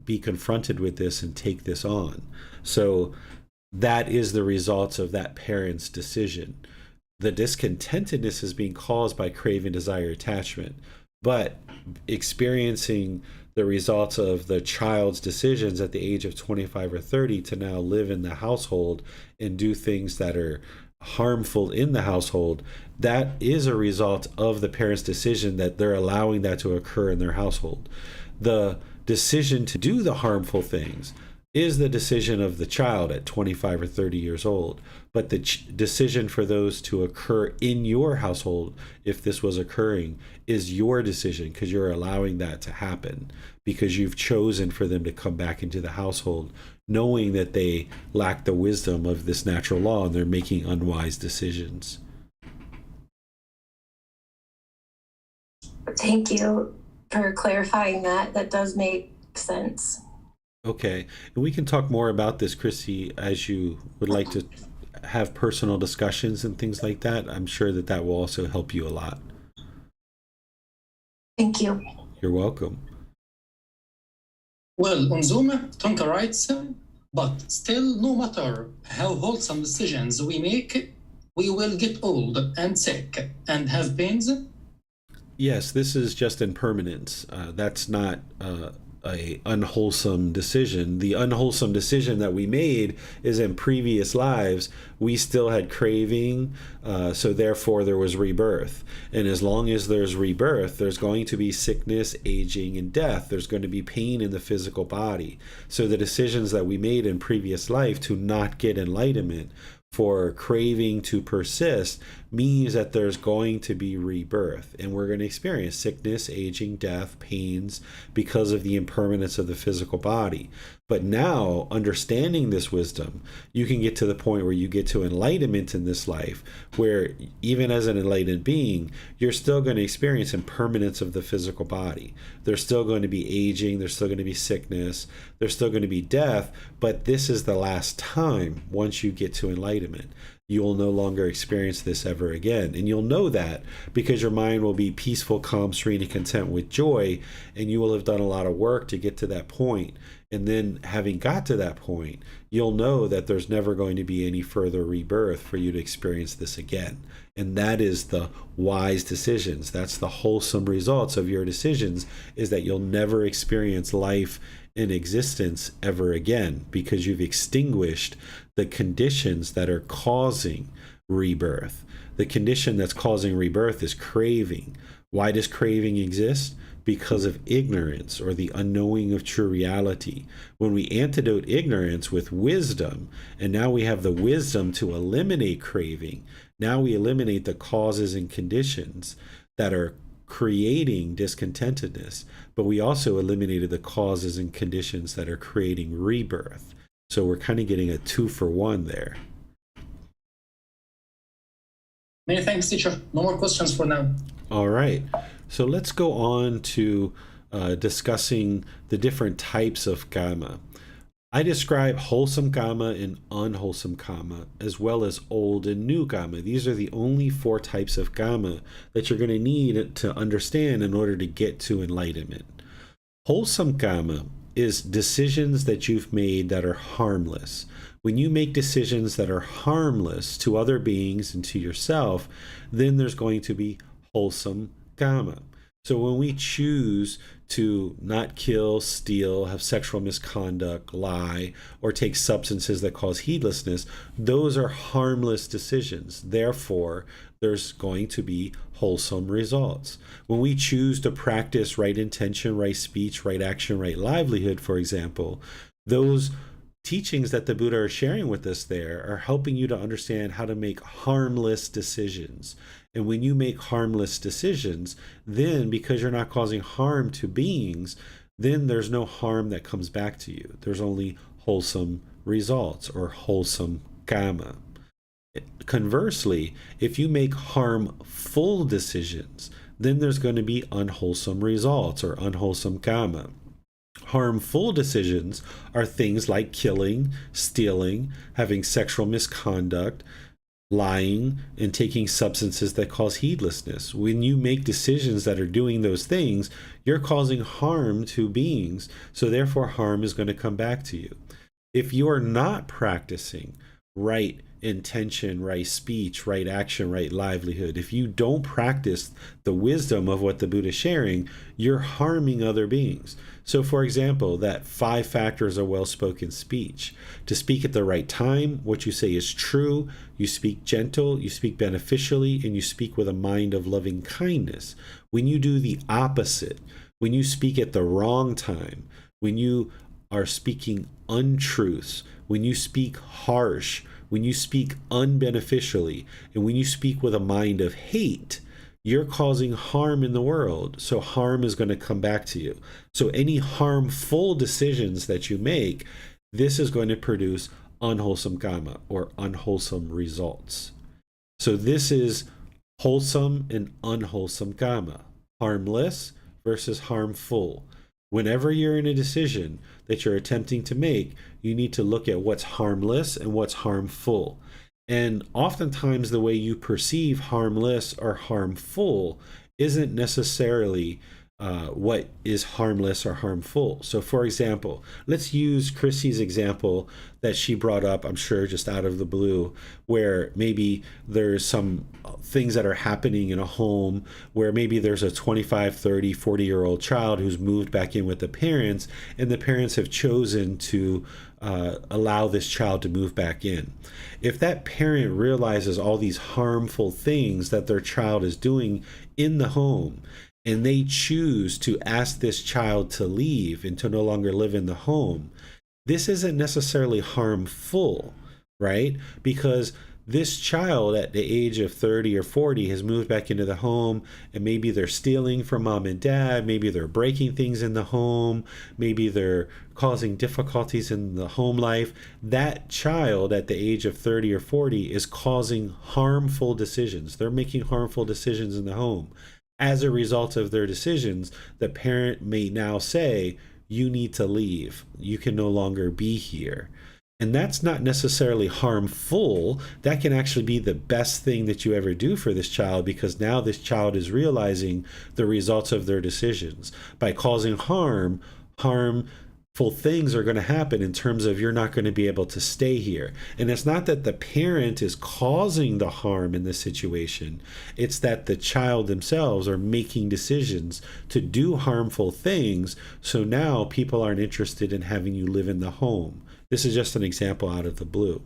be confronted with this and take this on. So that is the results of that parent's decision. The discontentedness is being caused by craving, desire, attachment, but experiencing the results of the child's decisions at the age of 25 or 30 to now live in the household and do things that are harmful in the household, that is a result of the parent's decision that they're allowing that to occur in their household. The decision to do the harmful things is the decision of the child at 25 or 30 years old, but the decision for those to occur in your household, if this was occurring, is your decision, because you're allowing that to happen, because you've chosen for them to come back into the household knowing that they lack the wisdom of this natural law and they're making unwise decisions. Thank you for clarifying that. That does make sense. Okay, and we can talk more about this, Chrissy, as you would like to have personal discussions and things like that. I'm sure that that will also help you a lot. Thank you. You're welcome. Well, on Zoom, Tonka writes, but still, no matter how wholesome decisions we make, we will get old and sick and have pains. Yes, this is just impermanence. That's not a unwholesome decision. The unwholesome decision that we made is in previous lives, we still had craving, so therefore there was rebirth. And as long as there's rebirth, there's going to be sickness, aging, and death. There's going to be pain in the physical body. So the decisions that we made in previous life to not get enlightenment for craving to persist means that there's going to be rebirth, and we're going to experience sickness, aging, death, pains because of the impermanence of the physical body. But now, understanding this wisdom, you can get to the point where you get to enlightenment in this life, where even as an enlightened being, you're still going to experience impermanence of the physical body. There's still going to be aging, there's still going to be sickness, there's still going to be death, but this is the last time. Once you get to enlightenment, you will no longer experience this ever again. And you'll know that because your mind will be peaceful, calm, serene, and content with joy, and you will have done a lot of work to get to that point. And then having got to that point, you'll know that there's never going to be any further rebirth for you to experience this again. And that is the wise decisions. That's the wholesome results of your decisions, is that you'll never experience life in existence ever again, because you've extinguished the conditions that are causing rebirth. The condition that's causing rebirth is craving. Why does craving exist? Because of ignorance, or the unknowing of true reality. When we antidote ignorance with wisdom, and now we have the wisdom to eliminate craving, now we eliminate the causes and conditions that are creating discontentedness, but we also eliminated the causes and conditions that are creating rebirth. So we're kind of getting a 2-for-1 there. Many thanks, teacher. No more questions for now. All right. So let's go on to discussing the different types of kamma. I describe wholesome kamma and unwholesome kamma, as well as old and new kamma. These are the only 4 types of kamma that you're going to need to understand in order to get to enlightenment. Wholesome kamma is decisions that you've made that are harmless. When you make decisions that are harmless to other beings and to yourself, then there's going to be wholesome kamma. So when we choose to not kill, steal, have sexual misconduct, lie, or take substances that cause heedlessness, those are harmless decisions. Therefore, there's going to be wholesome results. When we choose to practice right intention, right speech, right action, right livelihood, for example, those teachings that the Buddha are sharing with us there are helping you to understand how to make harmless decisions. And when you make harmless decisions, then because you're not causing harm to beings, then there's no harm that comes back to you. There's only wholesome results, or wholesome kamma. Conversely, if you make harmful decisions, then there's going to be unwholesome results, or unwholesome kamma. Harmful decisions are things like killing, stealing, having sexual misconduct, lying, and taking substances that cause heedlessness. When you make decisions that are doing those things, you're causing harm to beings, so therefore harm is going to come back to you. If you are not practicing right intention, right speech, right action, right livelihood, if you don't practice the wisdom of what the Buddha is sharing, you're harming other beings. So for example, that 5 factors of well-spoken speech: to speak at the right time, what you say is true, you speak gentle, you speak beneficially, and you speak with a mind of loving kindness. When you do the opposite, when you speak at the wrong time, when you are speaking untruths, when you speak harsh, when you speak unbeneficially, and when you speak with a mind of hate, you're causing harm in the world. So harm is going to come back to you. So any harmful decisions that you make, this is going to produce unwholesome kamma, or unwholesome results. So this is wholesome and unwholesome kamma. Harmless versus harmful. Whenever you're in a decision that you're attempting to make, you need to look at what's harmless and what's harmful. And oftentimes the way you perceive harmless or harmful isn't necessarily what is harmless or harmful. So for example, let's use Chrissy's example that she brought up, I'm sure just out of the blue, where maybe there's some things that are happening in a home where maybe there's a 25, 30, 40-year-old child who's moved back in with the parents, and the parents have chosen to allow this child to move back in. If that parent realizes all these harmful things that their child is doing in the home, and they choose to ask this child to leave and to no longer live in the home, this isn't necessarily harmful. right? Because this child at the age of 30 or 40 has moved back into the home, and maybe they're stealing from mom and dad, maybe they're breaking things in the home, maybe they're causing difficulties in the home life. That child at the age of 30 or 40 is causing harmful decisions. They're making harmful decisions in the home. As a result of their decisions, the parent may now say, you need to leave. You can no longer be here. And that's not necessarily harmful. That can actually be the best thing that you ever do for this child, because now this child is realizing the results of their decisions. By causing harm, harmful things are going to happen in terms of you're not going to be able to stay here. And it's not that the parent is causing the harm in this situation. It's that the child themselves are making decisions to do harmful things. So now people aren't interested in having you live in the home. This is just an example out of the blue,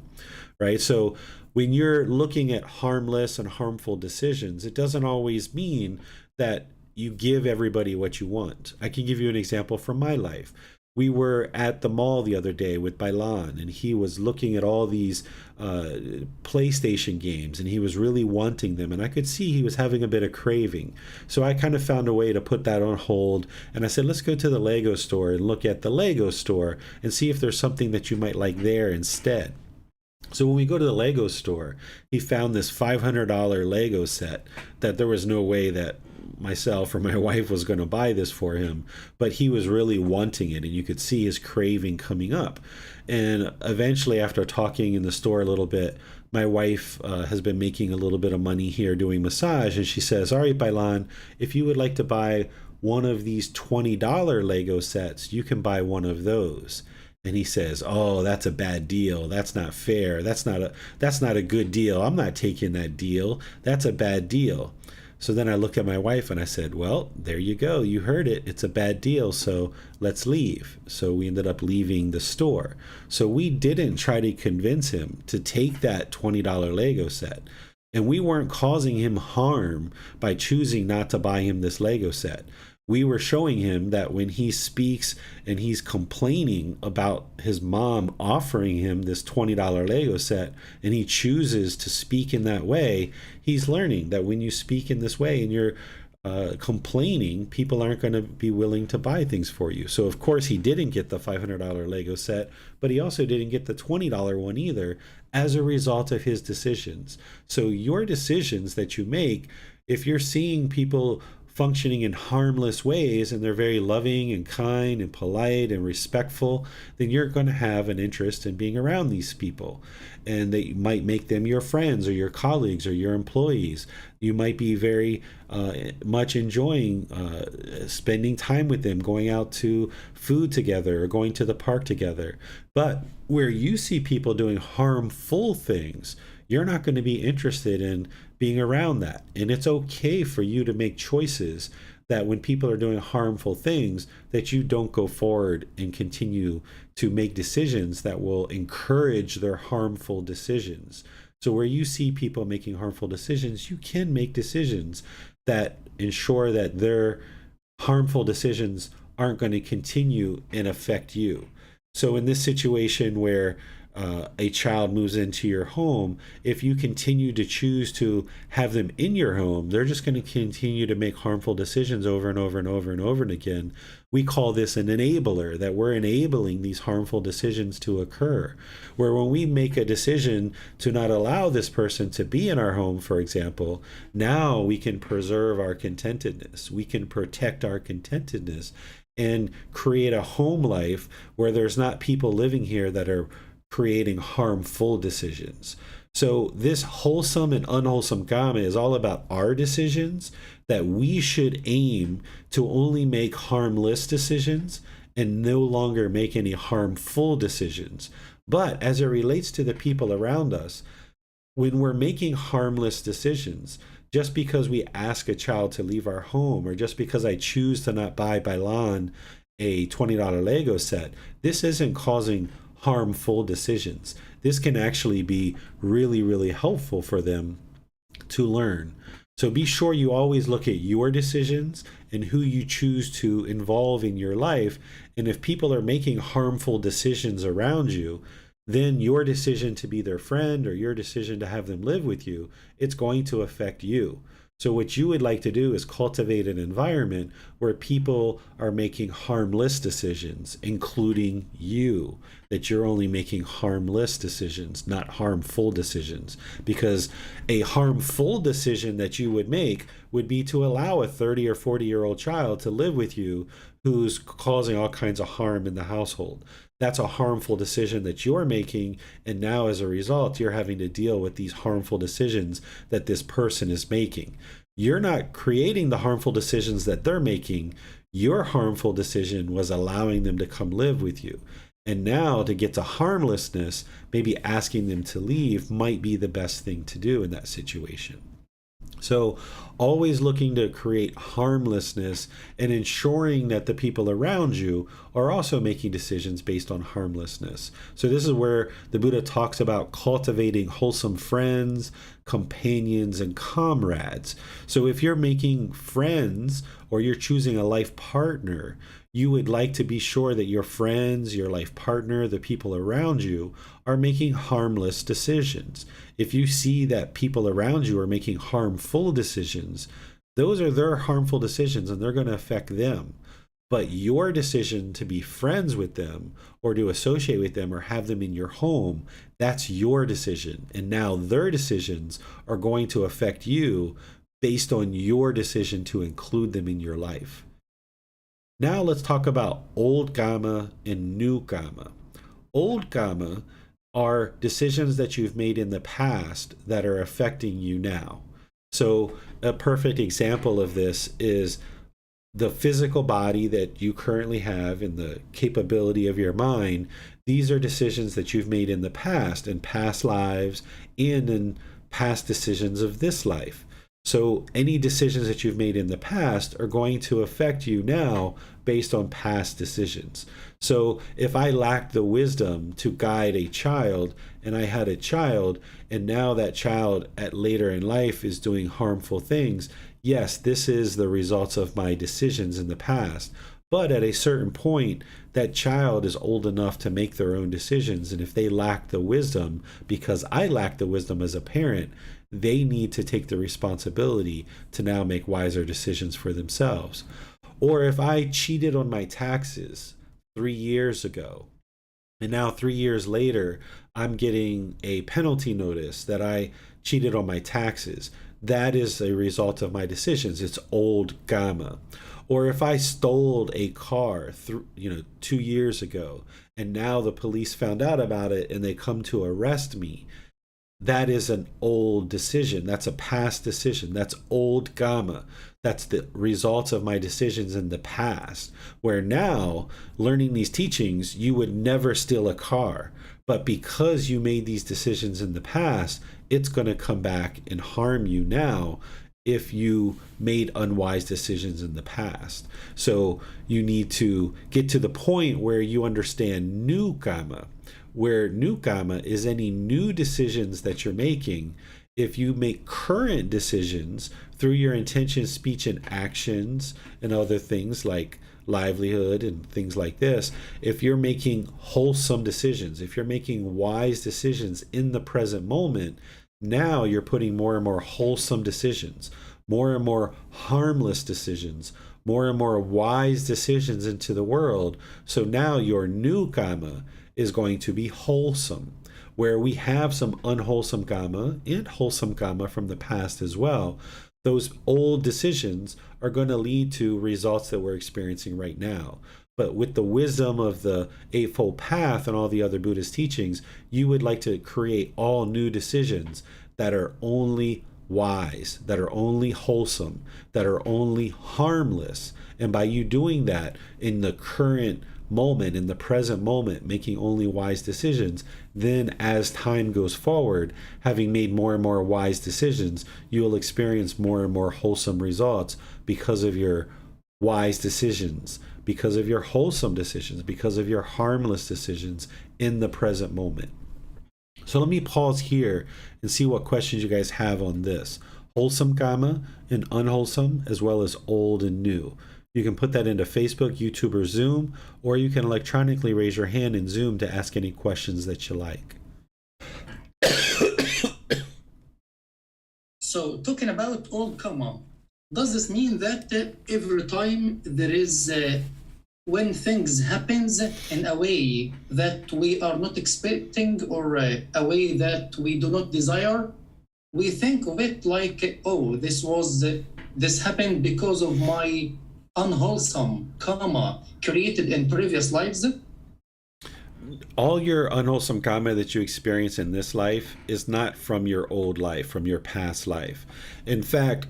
right? So when you're looking at harmless and harmful decisions, it doesn't always mean that you give everybody what you want. I can give you an example from my life. We were at the mall the other day with Bailan, and he was looking at all these PlayStation games, and he was really wanting them. And I could see he was having a bit of craving. So I kind of found a way to put that on hold. And I said, let's go to the Lego store and look at the Lego store and see if there's something that you might like there instead. So when we go to the Lego store, he found this $500 Lego set that there was no way that myself or my wife was going to buy this for him, but he was really wanting it, and you could see his craving coming up. And eventually, after talking in the store a little bit, my wife has been making a little bit of money here doing massage, and she says, all right, Bailan, if you would like to buy one of these $20 Lego sets, you can buy one of those. And he says, oh, that's a bad deal. That's not fair. That's not a good deal. I'm not taking that deal. That's a bad deal. So then I looked at my wife and I said, well, there you go. You heard it. It's a bad deal. So let's leave. So we ended up leaving the store. So we didn't try to convince him to take that $20 Lego set. And we weren't causing him harm by choosing not to buy him this Lego set. We were showing him that when he speaks and he's complaining about his mom offering him this $20 Lego set, and he chooses to speak in that way, he's learning that when you speak in this way and you're complaining, people aren't going to be willing to buy things for you. So of course he didn't get the $500 Lego set, but he also didn't get the $20 one either as a result of his decisions. So your decisions that you make, if you're seeing people functioning in harmless ways and they're very loving and kind and polite and respectful, then you're going to have an interest in being around these people. And they might make them your friends or your colleagues or your employees. You might be very much enjoying spending time with them, going out to food together or going to the park together. But where you see people doing harmful things, you're not going to be interested in being around that. And it's okay for you to make choices that when people are doing harmful things, that you don't go forward and continue to make decisions that will encourage their harmful decisions. So where you see people making harmful decisions, you can make decisions that ensure that their harmful decisions aren't going to continue and affect you. So in this situation where a child moves into your home, if you continue to choose to have them in your home, they're just going to continue to make harmful decisions over and over and over and over and again. We call this an enabler, that we're enabling these harmful decisions to occur. Where when we make a decision to not allow this person to be in our home, for example, now we can preserve our contentedness. We can protect our contentedness and create a home life where there's not people living here that are creating harmful decisions. So this wholesome and unwholesome Kamma is all about our decisions, that we should aim to only make harmless decisions and no longer make any harmful decisions. But as it relates to the people around us, when we're making harmless decisions, just because we ask a child to leave our home, or just because I choose to not buy Bailan a $20 Lego set, this isn't causing harmful decisions. This can actually be really, really helpful for them to learn. So be sure you always look at your decisions and who you choose to involve in your life. And if people are making harmful decisions around you, then your decision to be their friend or your decision to have them live with you, it's going to affect you. So what you would like to do is cultivate an environment where people are making harmless decisions, including you, that you're only making harmless decisions, not harmful decisions. Because a harmful decision that you would make would be to allow a 30 or 40-year-old child to live with you who's causing all kinds of harm in the household. That's a harmful decision that you're making, and now as a result, you're having to deal with these harmful decisions that this person is making. You're not creating the harmful decisions that they're making. Your harmful decision was allowing them to come live with you. And now to get to harmlessness, maybe asking them to leave might be the best thing to do in that situation. So always looking to create harmlessness and ensuring that the people around you are also making decisions based on harmlessness. So this is where the Buddha talks about cultivating wholesome friends, companions, and comrades. So if you're making friends or you're choosing a life partner, you would like to be sure that your friends, your life partner, the people around you are making harmless decisions. If you see that people around you are making harmful decisions, those are their harmful decisions and they're going to affect them. But your decision to be friends with them or to associate with them or have them in your home, that's your decision. And now their decisions are going to affect you based on your decision to include them in your life. Now let's talk about old Kamma and new Kamma. Old Kamma are decisions that you've made in the past that are affecting you now. So a perfect example of this is the physical body that you currently have and the capability of your mind. These are decisions that you've made in the past, in past lives, and in past decisions of this life. So any decisions that you've made in the past are going to affect you now based on past decisions. So if I lacked the wisdom to guide a child and I had a child and now that child at later in life is doing harmful things, yes, this is the results of my decisions in the past. But at a certain point, that child is old enough to make their own decisions. And if they lack the wisdom, because I lack the wisdom as a parent, they need to take the responsibility to now make wiser decisions for themselves. Or if I cheated on my taxes 3 years ago, and now 3 years later, I'm getting a penalty notice that I cheated on my taxes, that is a result of my decisions. It's old Kamma. Or if I stole a car 2 years ago, and now the police found out about it and they come to arrest me, that is an old decision. That's a past decision. That's old Kamma. That's the results of my decisions in the past, where now, learning these teachings, you would never steal a car. But because you made these decisions in the past, it's going to come back and harm you now if you made unwise decisions in the past. So you need to get to the point where you understand new Kamma, where new Kamma is any new decisions that you're making. If you make current decisions through your intention, speech, and actions and other things like livelihood and things like this, if you're making wholesome decisions, if you're making wise decisions in the present moment, now you're putting more and more wholesome decisions, more and more harmless decisions, more and more wise decisions into the world. So now your new Kamma is going to be wholesome, where we have some unwholesome Kamma and wholesome Kamma from the past as well. Those old decisions are going to lead to results that we're experiencing right now. But with the wisdom of the Eightfold Path and all the other Buddhist teachings, you would like to create all new decisions that are only wise, that are only wholesome, that are only harmless. And by you doing that in the current moment, in the present moment, making only wise decisions, then as time goes forward, having made more and more wise decisions, you will experience more and more wholesome results because of your wise decisions, because of your wholesome decisions, because of your harmless decisions in the present moment. So let me pause here and see what questions you guys have on this. Wholesome Kamma and unwholesome, as well as old and new. You can put that into Facebook, YouTube, or Zoom, or you can electronically raise your hand in Zoom to ask any questions that you like. So talking about old karma, does this mean that every time there is when things happens in a way that we are not expecting or a way that we do not desire, we think of it like, oh, this happened because of my unwholesome karma created in previous lives? All your unwholesome karma that you experience in this life is not from your old life, from your past life. In fact,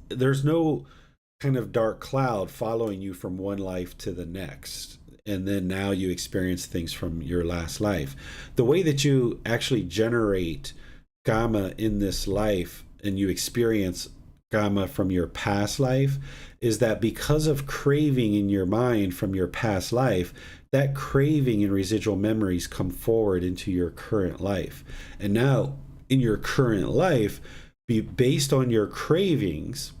there's no kind of dark cloud following you from one life to the next. And then now you experience things from your last life. The way that you actually generate karma in this life and you experience karma from your past life is that because of craving in your mind from your past life, that craving and residual memories come forward into your current life. And now in your current life, based on your cravings,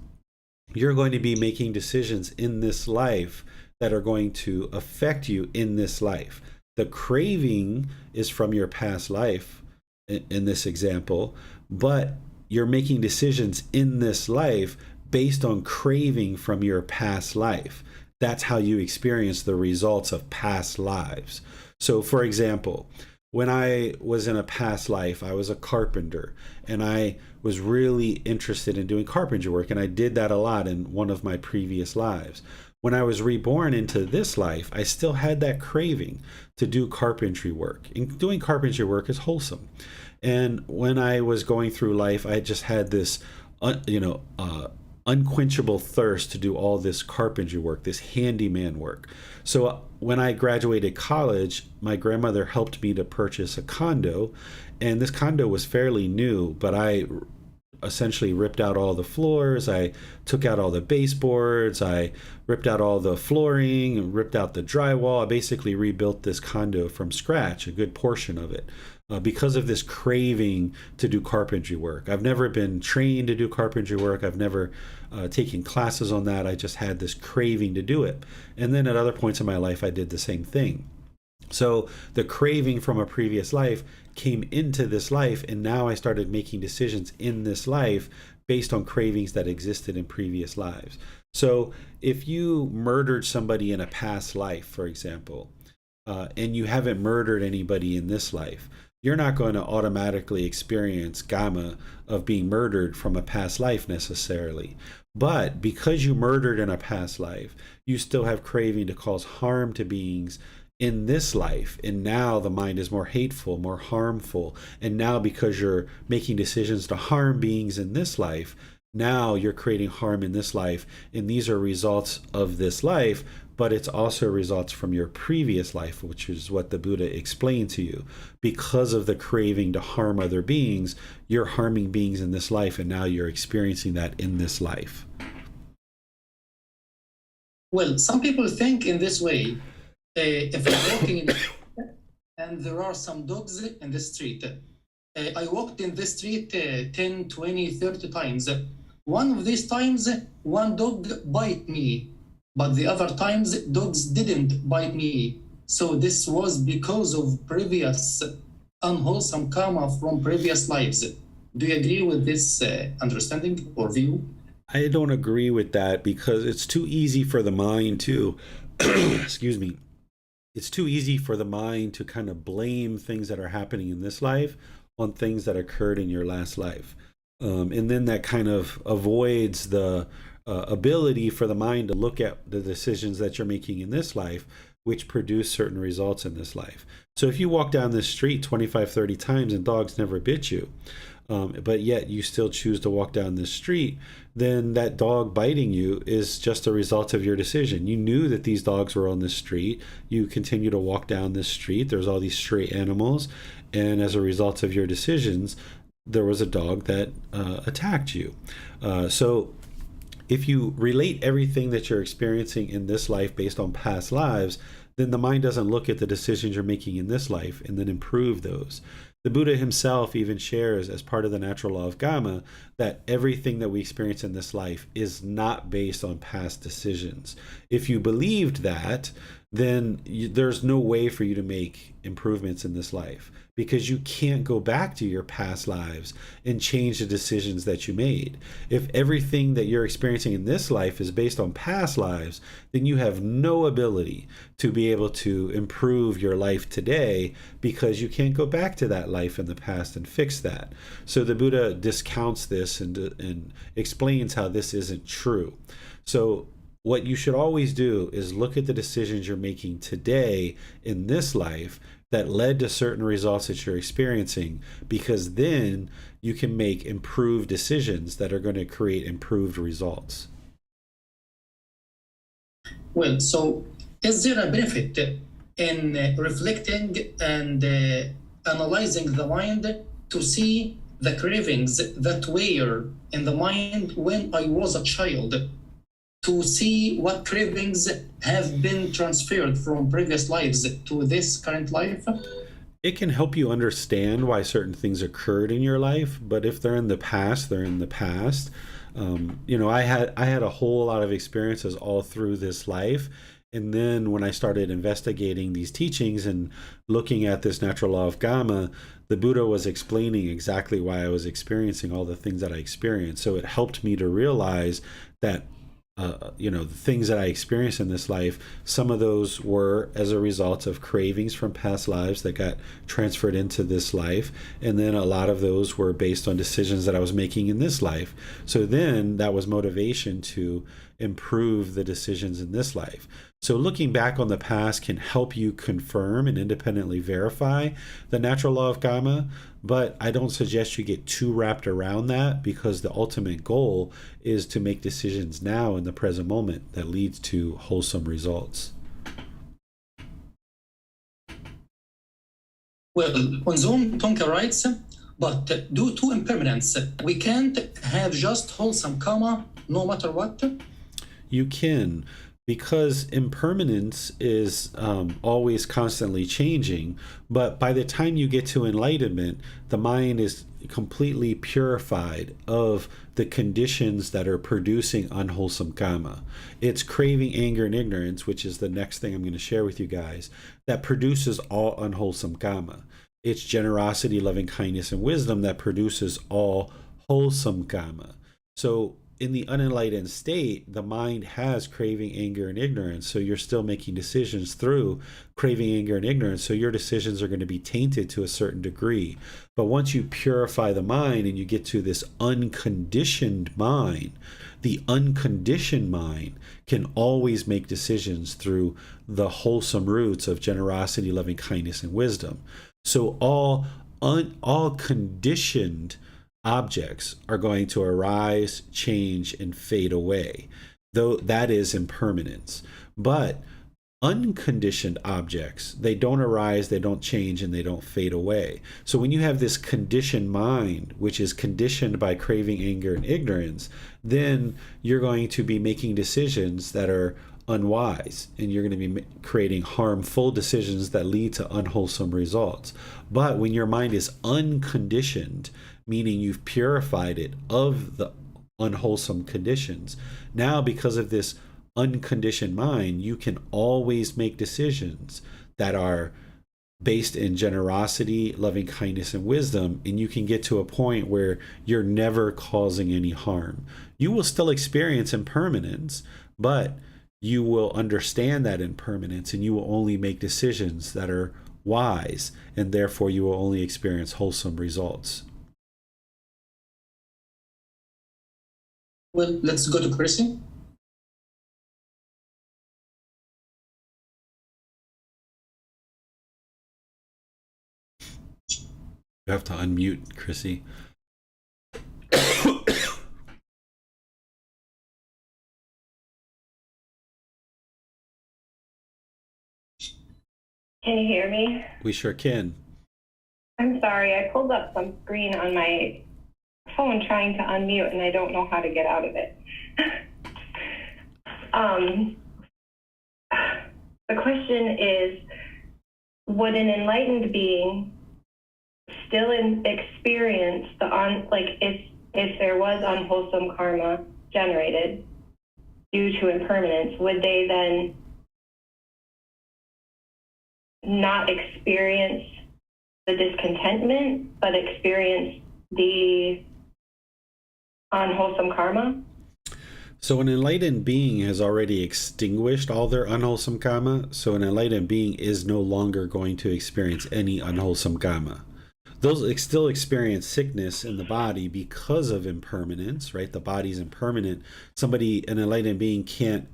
you're going to be making decisions in this life that are going to affect you in this life. The craving is from your past life in this example, but you're making decisions in this life based on craving from your past life. That's how you experience the results of past lives. So for example, when I was in a past life, I was a carpenter and I was really interested in doing carpentry work, and I did that a lot in one of my previous lives. When I was reborn into this life, I still had that craving to do carpentry work. And doing carpentry work is wholesome. And when I was going through life, I just had this, unquenchable thirst to do all this carpentry work, this handyman work. So when I graduated college, my grandmother helped me to purchase a condo, and this condo was fairly new, but I essentially ripped out all the floors, I took out all the baseboards, I ripped out all the flooring, ripped out the drywall. I basically rebuilt this condo from scratch, a good portion of it. Because of this craving to do carpentry work. I've never been trained to do carpentry work. I've never taken classes on that. I just had this craving to do it. And then at other points in my life, I did the same thing. So the craving from a previous life came into this life, and now I started making decisions in this life based on cravings that existed in previous lives. So if you murdered somebody in a past life, for example, and you haven't murdered anybody in this life, you're not going to automatically experience karma of being murdered from a past life necessarily. But because you murdered in a past life, you still have craving to cause harm to beings in this life. And now the mind is more hateful, more harmful. And now because you're making decisions to harm beings in this life, now you're creating harm in this life. And these are results of this life, but it's also results from your previous life, which is what the Buddha explained to you. Because of the craving to harm other beings, you're harming beings in this life, and now you're experiencing that in this life. Well, some people think in this way. If I'm walking and there are some dogs in the street, I walked in the street 10, 20, 30 times. One of these times, one dog bite me. But the other times, dogs didn't bite me. So this was because of previous unwholesome karma from previous lives. Do you agree with this understanding or view? I don't agree with that because it's too easy for the mind to, excuse me, it's too easy for the mind to kind of blame things that are happening in this life on things that occurred in your last life. And then that kind of avoids the ability for the mind to look at the decisions that you're making in this life, which produce certain results in this life. So if you walk down this street 25, 30 times and dogs never bit you, but yet you still choose to walk down this street, then that dog biting you is just a result of your decision. You knew that these dogs were on this street. You continue to walk down this street. There's all these stray animals. And as a result of your decisions, there was a dog that attacked you. So if you relate everything that you're experiencing in this life based on past lives, then the mind doesn't look at the decisions you're making in this life and then improve those. The Buddha himself even shares, as part of the natural law of Kamma, that everything that we experience in this life is not based on past decisions. If you believed that, then there's no way for you to make improvements in this life, because you can't go back to your past lives and change the decisions that you made. If everything that you're experiencing in this life is based on past lives, then you have no ability to be able to improve your life today, because you can't go back to that life in the past and fix that. So the Buddha discounts this and explains how this isn't true. So what you should always do is look at the decisions you're making today in this life that led to certain results that you're experiencing, because then you can make improved decisions that are going to create improved results. Well, so is there a benefit in reflecting and analyzing the mind to see the cravings that were in the mind when I was a child, to see what cravings have been transferred from previous lives to this current life? It can help you understand why certain things occurred in your life, but if they're in the past, they're in the past. I had a whole lot of experiences all through this life, and then when I started investigating these teachings and looking at this natural law of Kamma, the Buddha was explaining exactly why I was experiencing all the things that I experienced. So it helped me to realize that the things that I experienced in this life, some of those were as a result of cravings from past lives that got transferred into this life. And then a lot of those were based on decisions that I was making in this life. So then that was motivation to improve the decisions in this life. So looking back on the past can help you confirm and independently verify the natural law of Kamma, but I don't suggest you get too wrapped around that, because the ultimate goal is to make decisions now in the present moment that leads to wholesome results. Well, on Zoom, Tonka writes, but due to impermanence, we can't have just wholesome karma no matter what. You can, because impermanence is always constantly changing, but by the time you get to enlightenment, the mind is completely purified of the conditions that are producing unwholesome karma. It's craving, anger, and ignorance, which is the next thing I'm going to share with you guys, that produces all unwholesome karma. It's generosity, loving kindness, and wisdom that produces all wholesome karma. So in the unenlightened state, the mind has craving, anger, and ignorance. So you're still making decisions through craving, anger, and ignorance. So your decisions are going to be tainted to a certain degree. But once you purify the mind and you get to this unconditioned mind, the unconditioned mind can always make decisions through the wholesome roots of generosity, loving kindness, and wisdom. So all conditioned objects are going to arise, change, and fade away, though that is impermanence. But unconditioned objects, they don't arise, they don't change, and they don't fade away. So when you have this conditioned mind, which is conditioned by craving, anger, and ignorance, then you're going to be making decisions that are unwise, and you're going to be creating harmful decisions that lead to unwholesome results. But when your mind is unconditioned, meaning you've purified it of the unwholesome conditions, now because of this unconditioned mind, you can always make decisions that are based in generosity, loving kindness, and wisdom, and you can get to a point where you're never causing any harm. You will still experience impermanence, but you will understand that impermanence, and you will only make decisions that are wise, and therefore you will only experience wholesome results. Well, let's go to Chrissy. You have to unmute, Chrissy. Can you hear me? We sure can. I'm sorry, I pulled up some screen on my phone trying to unmute, and I don't know how to get out of it. The question is, would an enlightened being still experience if there was unwholesome karma generated due to impermanence, would they then not experience the discontentment, but experience the unwholesome karma? So an enlightened being has already extinguished all their unwholesome karma, so an enlightened being is no longer going to experience any unwholesome karma. They'll still experience sickness in the body because of impermanence, right? The body's impermanent. An enlightened being can't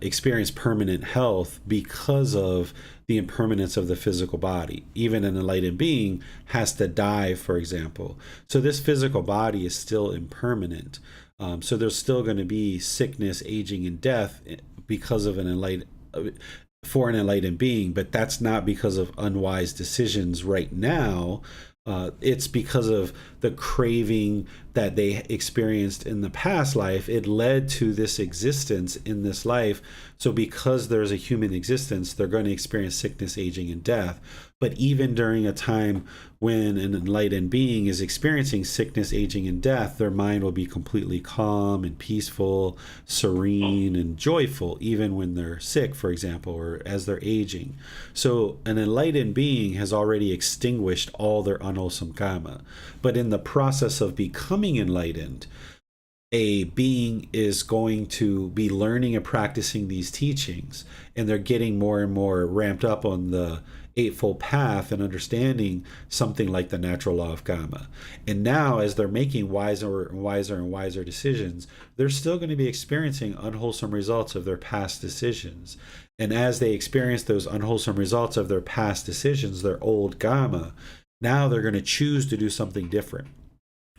experience permanent health because of the impermanence of the physical body. Even an enlightened being has to die, for example. So this physical body is still impermanent. So there's still going to be sickness, aging, and death because of for an enlightened being, but that's not because of unwise decisions right now. It's because of the craving that they experienced in the past life. It led to this existence in this life. So because there's a human existence, they're going to experience sickness, aging, and death. But even during a time when an enlightened being is experiencing sickness, aging, and death, their mind will be completely calm and peaceful, serene, and joyful, even when they're sick, for example, or as they're aging. So an enlightened being has already extinguished all their unwholesome karma. But in the process of becoming enlightened, a being is going to be learning and practicing these teachings, and they're getting more and more ramped up on the Eightfold Path and understanding something like the Natural Law of Kamma. And now, as they're making wiser and wiser and wiser decisions, they're still going to be experiencing unwholesome results of their past decisions. And as they experience those unwholesome results of their past decisions, their old Kamma, now they're going to choose to do something different.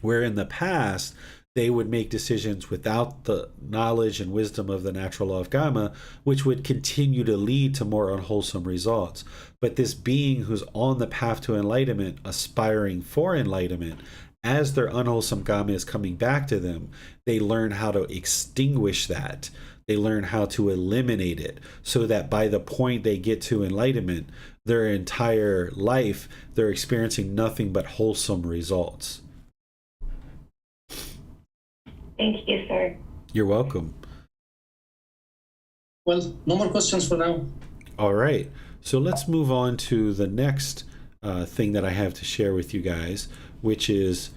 Where in the past, they would make decisions without the knowledge and wisdom of the natural law of Kamma, which would continue to lead to more unwholesome results. But this being who's on the path to enlightenment, aspiring for enlightenment, as their unwholesome Kamma is coming back to them, they learn how to extinguish that. They learn how to eliminate it, so that by the point they get to enlightenment, their entire life, they're experiencing nothing but wholesome results. Thank you, sir. You're welcome. Well, no more questions for now. All right. So let's move on to the next thing that I have to share with you guys, which is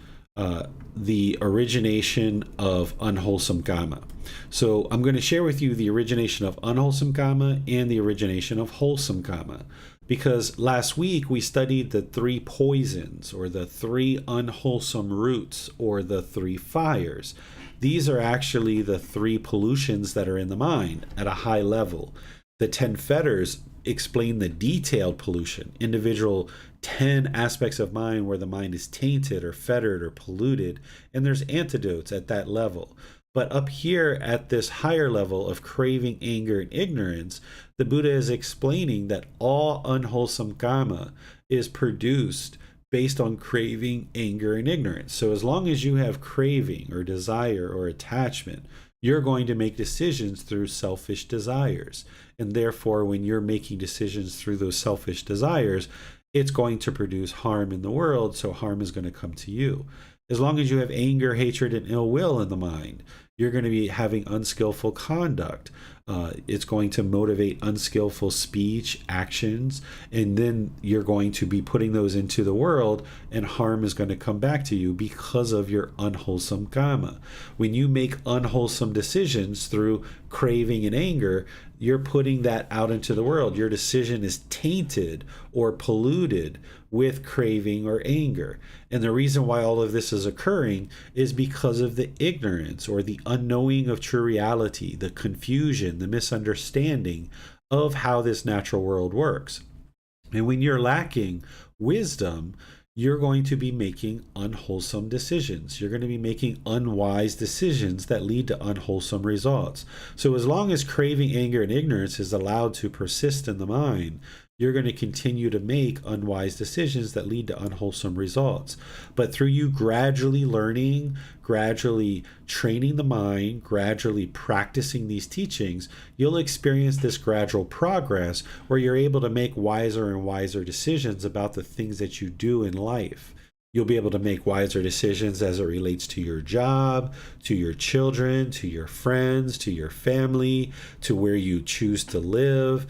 the origination of unwholesome Kamma. So I'm going to share with you the origination of unwholesome Kamma and the origination of wholesome Kamma. Because last week we studied the three poisons, or the three unwholesome roots, or the three fires. These are actually the three pollutions that are in the mind at a high level. The 10 fetters explain the detailed pollution, individual 10 aspects of mind where the mind is tainted or fettered or polluted, and there's antidotes at that level. But up here at this higher level of craving, anger, and ignorance, the Buddha is explaining that all unwholesome Kamma is produced based on craving, anger, and ignorance. So as long as you have craving or desire or attachment, you're going to make decisions through selfish desires. And therefore, when you're making decisions through those selfish desires, it's going to produce harm in the world, so harm is going to come to you. As long as you have anger, hatred, and ill will in the mind, you're going to be having unskillful conduct. It's going to motivate unskillful speech, actions, and then you're going to be putting those into the world, and harm is going to come back to you because of your unwholesome Kamma. When you make unwholesome decisions through craving and anger, you're putting that out into the world. Your decision is tainted or polluted with craving or anger. And the reason why all of this is occurring is because of the ignorance or the unknowing of true reality, the confusion, the misunderstanding of how this natural world works. And when you're lacking wisdom, you're going to be making unwholesome decisions. You're going to be making unwise decisions that lead to unwholesome results. So as long as craving, anger, and ignorance is allowed to persist in the mind, you're going to continue to make unwise decisions that lead to unwholesome results. But through you gradually learning, gradually training the mind, gradually practicing these teachings, you'll experience this gradual progress where you're able to make wiser and wiser decisions about the things that you do in life. You'll be able to make wiser decisions as it relates to your job, to your children, to your friends, to your family, to where you choose to live,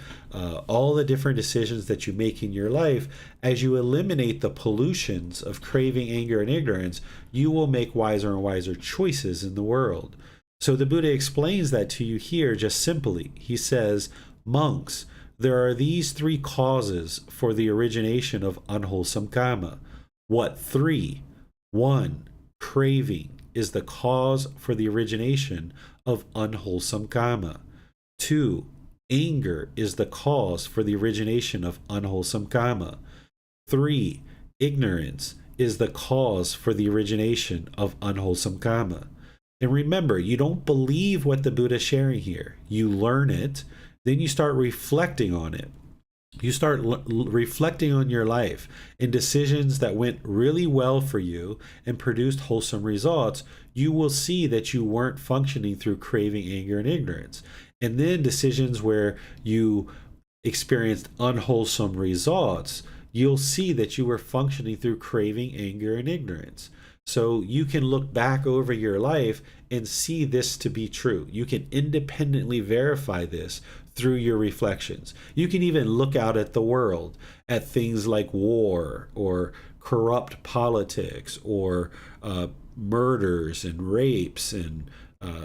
all the different decisions that you make in your life. As you eliminate the pollutions of craving, anger, and ignorance, you will make wiser and wiser choices in the world. So the Buddha explains that to you here just simply. He says, monks, there are these three causes for the origination of unwholesome karma. What three? 1. Craving is the cause for the origination of unwholesome karma. 2. Anger is the cause for the origination of unwholesome karma. 3. Ignorance is the cause for the origination of unwholesome karma. And remember, you don't believe what the Buddha is sharing here. You learn it, then you start reflecting on it. You start reflecting on your life and decisions that went really well for you and produced wholesome results. You will see that you weren't functioning through craving, anger, and ignorance. And then decisions where you experienced unwholesome results, you'll see that you were functioning through craving, anger, and ignorance. So you can look back over your life and see this to be true. You can independently verify this through your reflections. You can even look out at the world, at things like war or corrupt politics or murders and rapes and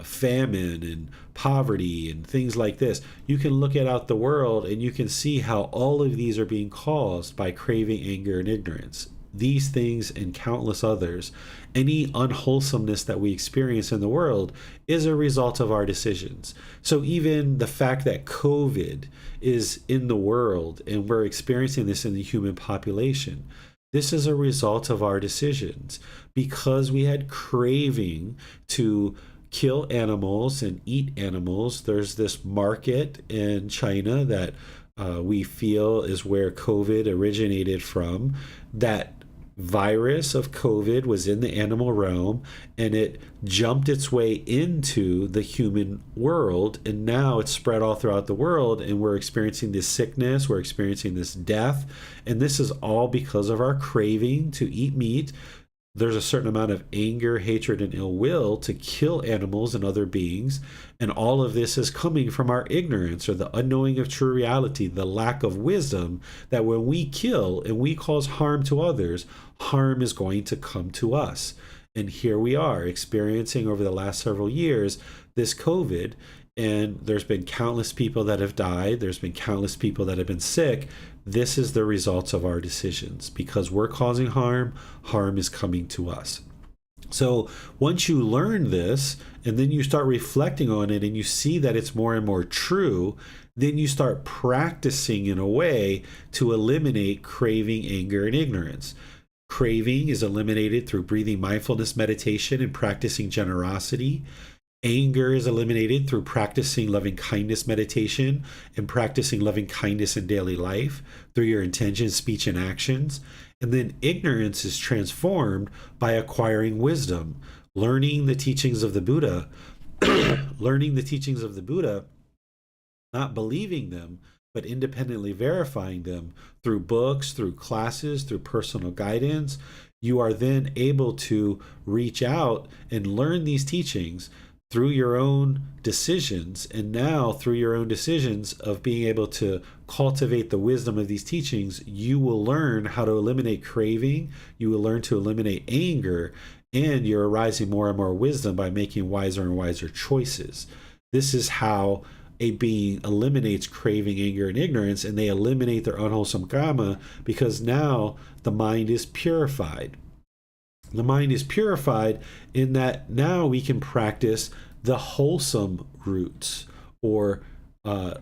famine and poverty and things like this. You can look out the world and you can see how all of these are being caused by craving, anger, and ignorance. These things and countless others, any unwholesomeness that we experience in the world is a result of our decisions. So even the fact that COVID is in the world and we're experiencing this in the human population, this is a result of our decisions because we had craving to kill animals and eat animals. There's this market in China that we feel is where COVID originated from. That virus of COVID was in the animal realm and it jumped its way into the human world, and now it's spread all throughout the world, and we're experiencing this sickness, we're experiencing this death, and this is all because of our craving to eat meat. There's a certain amount of anger, hatred, and ill will to kill animals and other beings. And all of this is coming from our ignorance or the unknowing of true reality, the lack of wisdom that when we kill and we cause harm to others, harm is going to come to us. And here we are experiencing over the last several years this COVID. And there's been countless people that have died. There's been countless people that have been sick. This is the results of our decisions. Because we're causing harm, harm is coming to us. So once you learn this, and then you start reflecting on it, and you see that it's more and more true, then you start practicing in a way to eliminate craving, anger, and ignorance. Craving is eliminated through breathing mindfulness meditation and practicing generosity. Anger is eliminated through practicing loving kindness meditation and practicing loving kindness in daily life through your intention, speech, and actions. And then ignorance is transformed by acquiring wisdom, learning the teachings of the Buddha, not believing them, but independently verifying them through books, through classes, through personal guidance. You are then able to reach out and learn these teachings through your own decisions, and now through your own decisions of being able to cultivate the wisdom of these teachings, you will learn how to eliminate craving, you will learn to eliminate anger, and you're arising more and more wisdom by making wiser and wiser choices. This is how a being eliminates craving, anger, and ignorance, and they eliminate their unwholesome karma because now the mind is purified. The mind is purified in that now we can practice the wholesome roots, or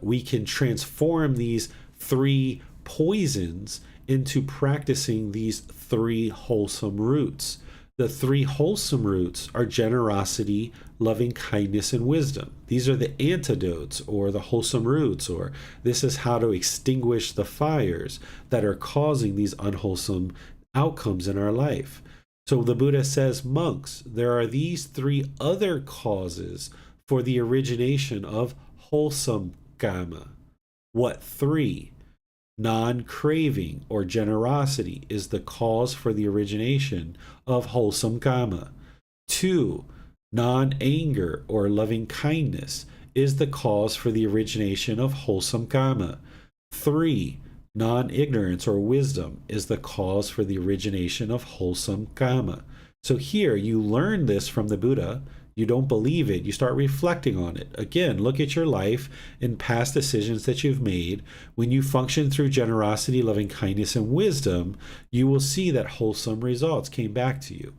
we can transform these three poisons into practicing these three wholesome roots. The three wholesome roots are generosity, loving kindness, and wisdom. These are the antidotes, or the wholesome roots, or this is how to extinguish the fires that are causing these unwholesome outcomes in our life. So the Buddha says, monks, there are these three other causes for the origination of wholesome kamma. What three? Non-craving or generosity is the cause for the origination of wholesome kamma. 2. Non-anger or loving kindness is the cause for the origination of wholesome kamma. 3. Non-ignorance or wisdom is the cause for the origination of wholesome kamma. So here you learn this from the Buddha. You don't believe it. You start reflecting on it. Again, look at your life and past decisions that you've made. When you function through generosity, loving kindness, and wisdom, you will see that wholesome results came back to you.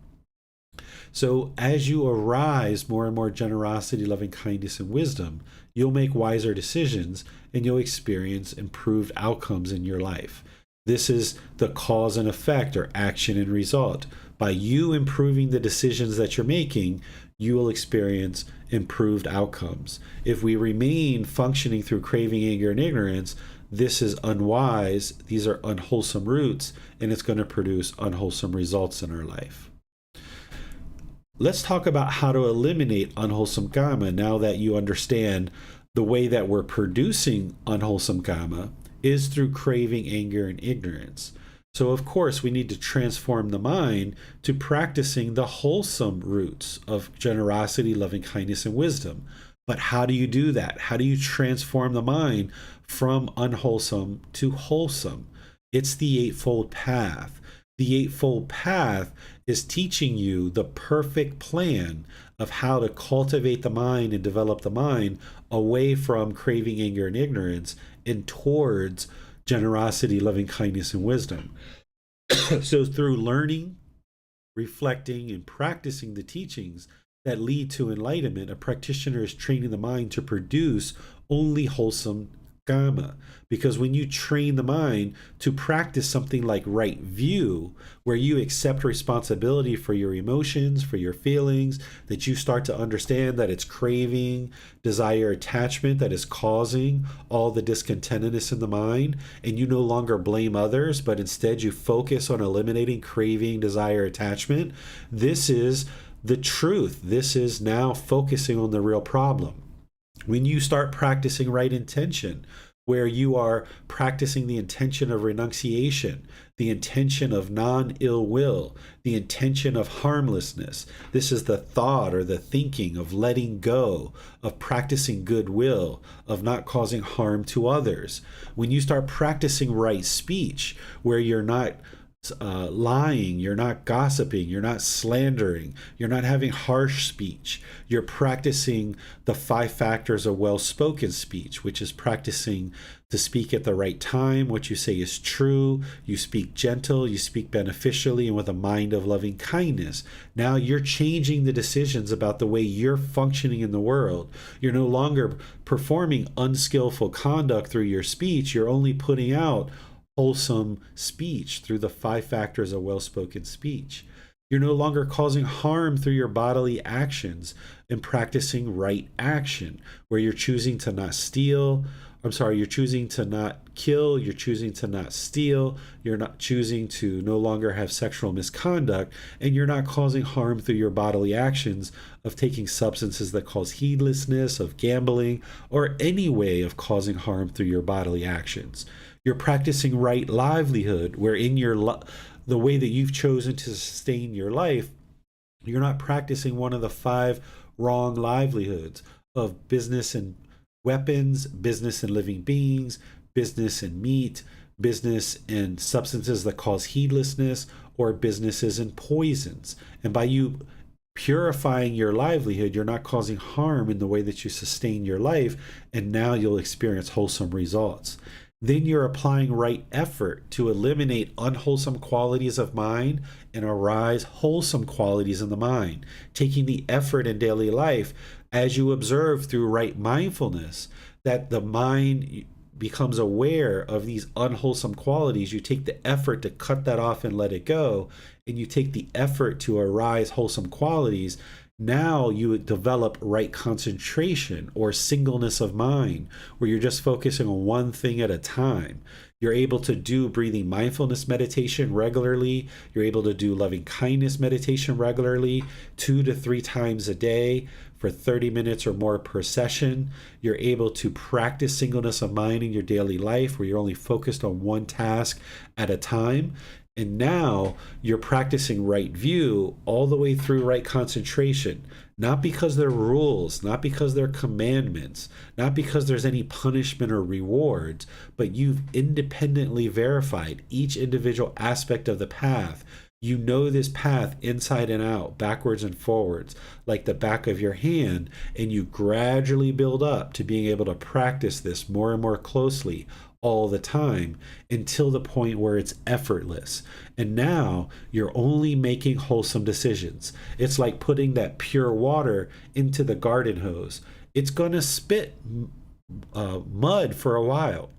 So as you arise more and more generosity, loving kindness, and wisdom, you'll make wiser decisions and you'll experience improved outcomes in your life. This is the cause and effect, or action and result. By you improving the decisions that you're making, you will experience improved outcomes. If we remain functioning through craving, anger, and ignorance, this is unwise. These are unwholesome roots, and it's going to produce unwholesome results in our life. Let's talk about how to eliminate unwholesome kamma now that you understand the way that we're producing unwholesome kamma is through craving, anger, and ignorance. So, of course, we need to transform the mind to practicing the wholesome roots of generosity, loving kindness, and wisdom. But how do you do that? How do you transform the mind from unwholesome to wholesome? It's the Eightfold Path. The Eightfold Path is teaching you the perfect plan of how to cultivate the mind and develop the mind away from craving, anger, and ignorance and towards generosity, loving kindness, and wisdom. So through learning, reflecting, and practicing the teachings that lead to enlightenment, a practitioner is training the mind to produce only wholesome kamma. Because when you train the mind to practice something like right view, where you accept responsibility for your emotions, for your feelings, that you start to understand that it's craving, desire, attachment that is causing all the discontentedness in the mind, and you no longer blame others, but instead you focus on eliminating craving, desire, attachment, this is the truth. This is now focusing on the real problem. When you start practicing right intention, where you are practicing the intention of renunciation, the intention of non-ill will, the intention of harmlessness, this is the thought or the thinking of letting go, of practicing goodwill, of not causing harm to others. When you start practicing right speech, where you're not lying, you're not gossiping, you're not slandering, you're not having harsh speech, you're practicing the 5 factors of well-spoken speech, which is practicing to speak at the right time, what you say is true, you speak gentle, you speak beneficially, and with a mind of loving kindness. Now you're changing the decisions about the way you're functioning in the world. You're no longer performing unskillful conduct through your speech, you're only putting out wholesome speech through the 5 factors of well-spoken speech. You're no longer causing harm through your bodily actions and practicing right action, where you're choosing to not steal. You're choosing to not kill, you're choosing to not steal, you're not choosing to no longer have sexual misconduct, and you're not causing harm through your bodily actions of taking substances that cause heedlessness, of gambling, or any way of causing harm through your bodily actions. You're practicing right livelihood, where in the way that you've chosen to sustain your life, you're not practicing one of the 5 wrong livelihoods of business and weapons, business and living beings, business and meat, business and substances that cause heedlessness, or businesses and poisons. And by you purifying your livelihood, you're not causing harm in the way that you sustain your life, and now you'll experience wholesome results. Then you're applying right effort to eliminate unwholesome qualities of mind and arise wholesome qualities in the mind, taking the effort in daily life as you observe through right mindfulness that the mind becomes aware of these unwholesome qualities, you take the effort to cut that off and let it go, and you take the effort to arise wholesome qualities, now you develop right concentration or singleness of mind, where you're just focusing on one thing at a time. You're able to do breathing mindfulness meditation regularly. You're able to do loving kindness meditation regularly, 2 to 3 times a day for 30 minutes or more per session. You're able to practice singleness of mind in your daily life, where you're only focused on one task at a time. And now you're practicing right view all the way through right concentration, not because they're rules, not because they're commandments, not because there's any punishment or rewards, but you've independently verified each individual aspect of the path. You know this path inside and out, backwards and forwards, like the back of your hand, and you gradually build up to being able to practice this more and more closely all the time until the point where it's effortless. And now you're only making wholesome decisions. It's like putting that pure water into the garden hose. It's going to spit mud for a while.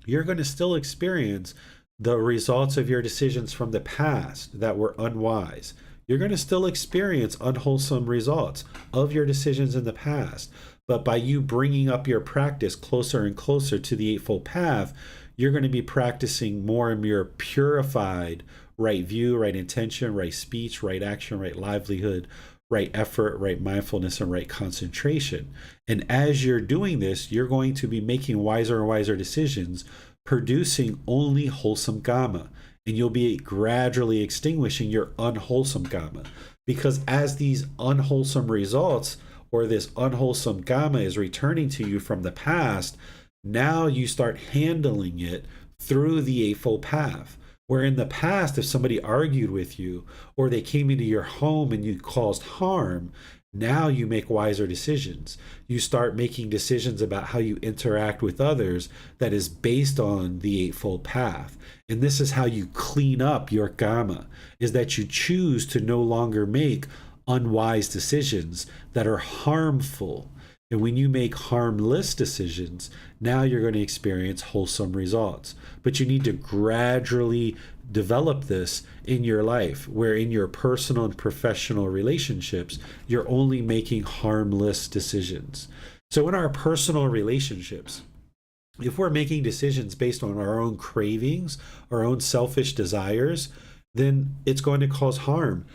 You're going to still experience the results of your decisions from the past that were unwise. You're going to still experience unwholesome results of your decisions in the past. But by you bringing up your practice closer and closer to the Eightfold Path, you're going to be practicing more and more purified right view, right intention, right speech, right action, right livelihood, right effort, right mindfulness, and right concentration. And as you're doing this, you're going to be making wiser and wiser decisions, producing only wholesome Kamma. And you'll be gradually extinguishing your unwholesome Kamma. Because as these unwholesome results or this unwholesome Kamma is returning to you from the past, now you start handling it through the Eightfold Path. Where in the past, if somebody argued with you or they came into your home and you caused harm, now you make wiser decisions. You start making decisions about how you interact with others that is based on the Eightfold Path. And this is how you clean up your Kamma, is that you choose to no longer make unwise decisions that are harmful. And when you make harmless decisions, now you're going to experience wholesome results. But you need to gradually develop this in your life, where in your personal and professional relationships, you're only making harmless decisions. So in our personal relationships, if we're making decisions based on our own cravings, our own selfish desires, then it's going to cause harm.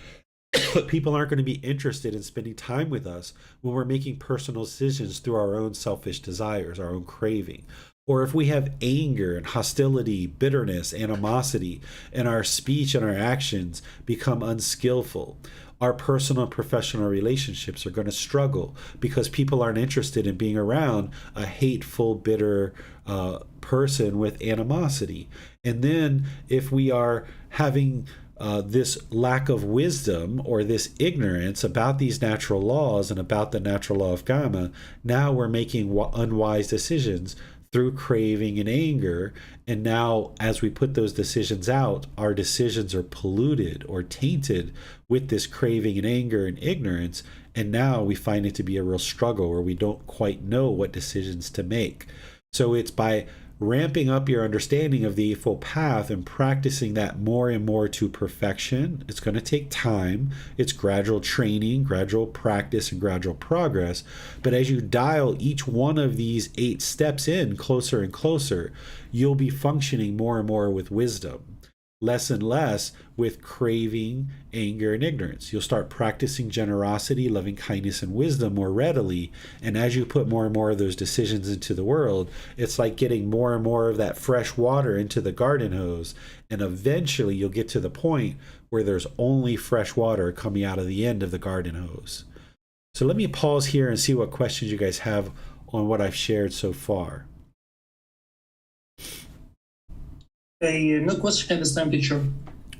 People aren't going to be interested in spending time with us when we're making personal decisions through our own selfish desires, our own craving. Or if we have anger and hostility, bitterness, animosity, and our speech and our actions become unskillful, our personal and professional relationships are going to struggle because people aren't interested in being around a hateful, bitter person with animosity. And then if we are having this lack of wisdom or this ignorance about these natural laws and about the natural law of Kamma, now we're making unwise decisions through craving and anger. And now as we put those decisions out, our decisions are polluted or tainted with this craving and anger and ignorance. And now we find it to be a real struggle where we don't quite know what decisions to make. So it's by ramping up your understanding of the Eightfold Path and practicing that more and more to perfection. It's going to take time. It's gradual training, gradual practice, and gradual progress. But as you dial each one of these 8 steps in closer and closer, you'll be functioning more and more with wisdom, less and less with craving, anger, and ignorance. You'll start practicing generosity, loving kindness, and wisdom more readily. And as you put more and more of those decisions into the world, it's like getting more and more of that fresh water into the garden hose. And eventually you'll get to the point where there's only fresh water coming out of the end of the garden hose. So let me pause here and see what questions you guys have on what I've shared so far. No question at this time, teacher.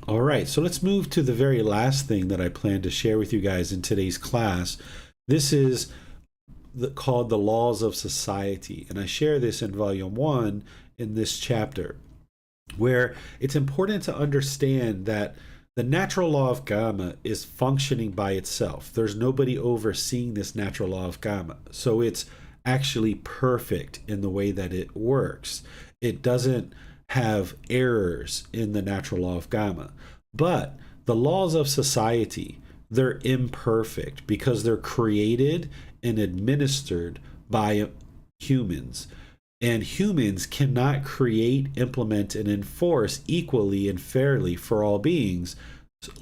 All right, so let's move to the very last thing that I plan to share with you guys in today's class. This is called the Laws of Society, and I share this in Volume 1 in this chapter, where it's important to understand that the natural law of Kamma is functioning by itself. There's nobody overseeing this natural law of Kamma. So it's actually perfect in the way that it works. It doesn't have errors in the natural law of Kamma. But the laws of society, they're imperfect because they're created and administered by humans. And humans cannot create, implement, and enforce equally and fairly for all beings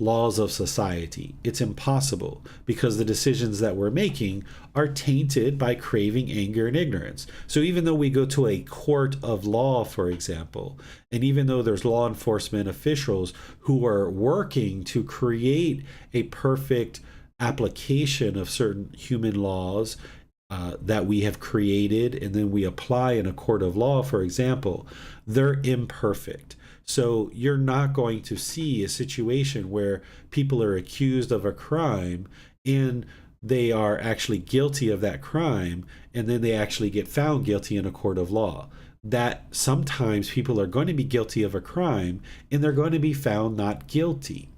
laws of society. It's impossible because the decisions that we're making are tainted by craving, anger, and ignorance. So even though we go to a court of law, for example, and even though there's law enforcement officials who are working to create a perfect application of certain human laws that we have created and then we apply in a court of law, for example, they're imperfect. So you're not going to see a situation where people are accused of a crime and they are actually guilty of that crime and then they actually get found guilty in a court of law. That sometimes people are going to be guilty of a crime and they're going to be found not guilty.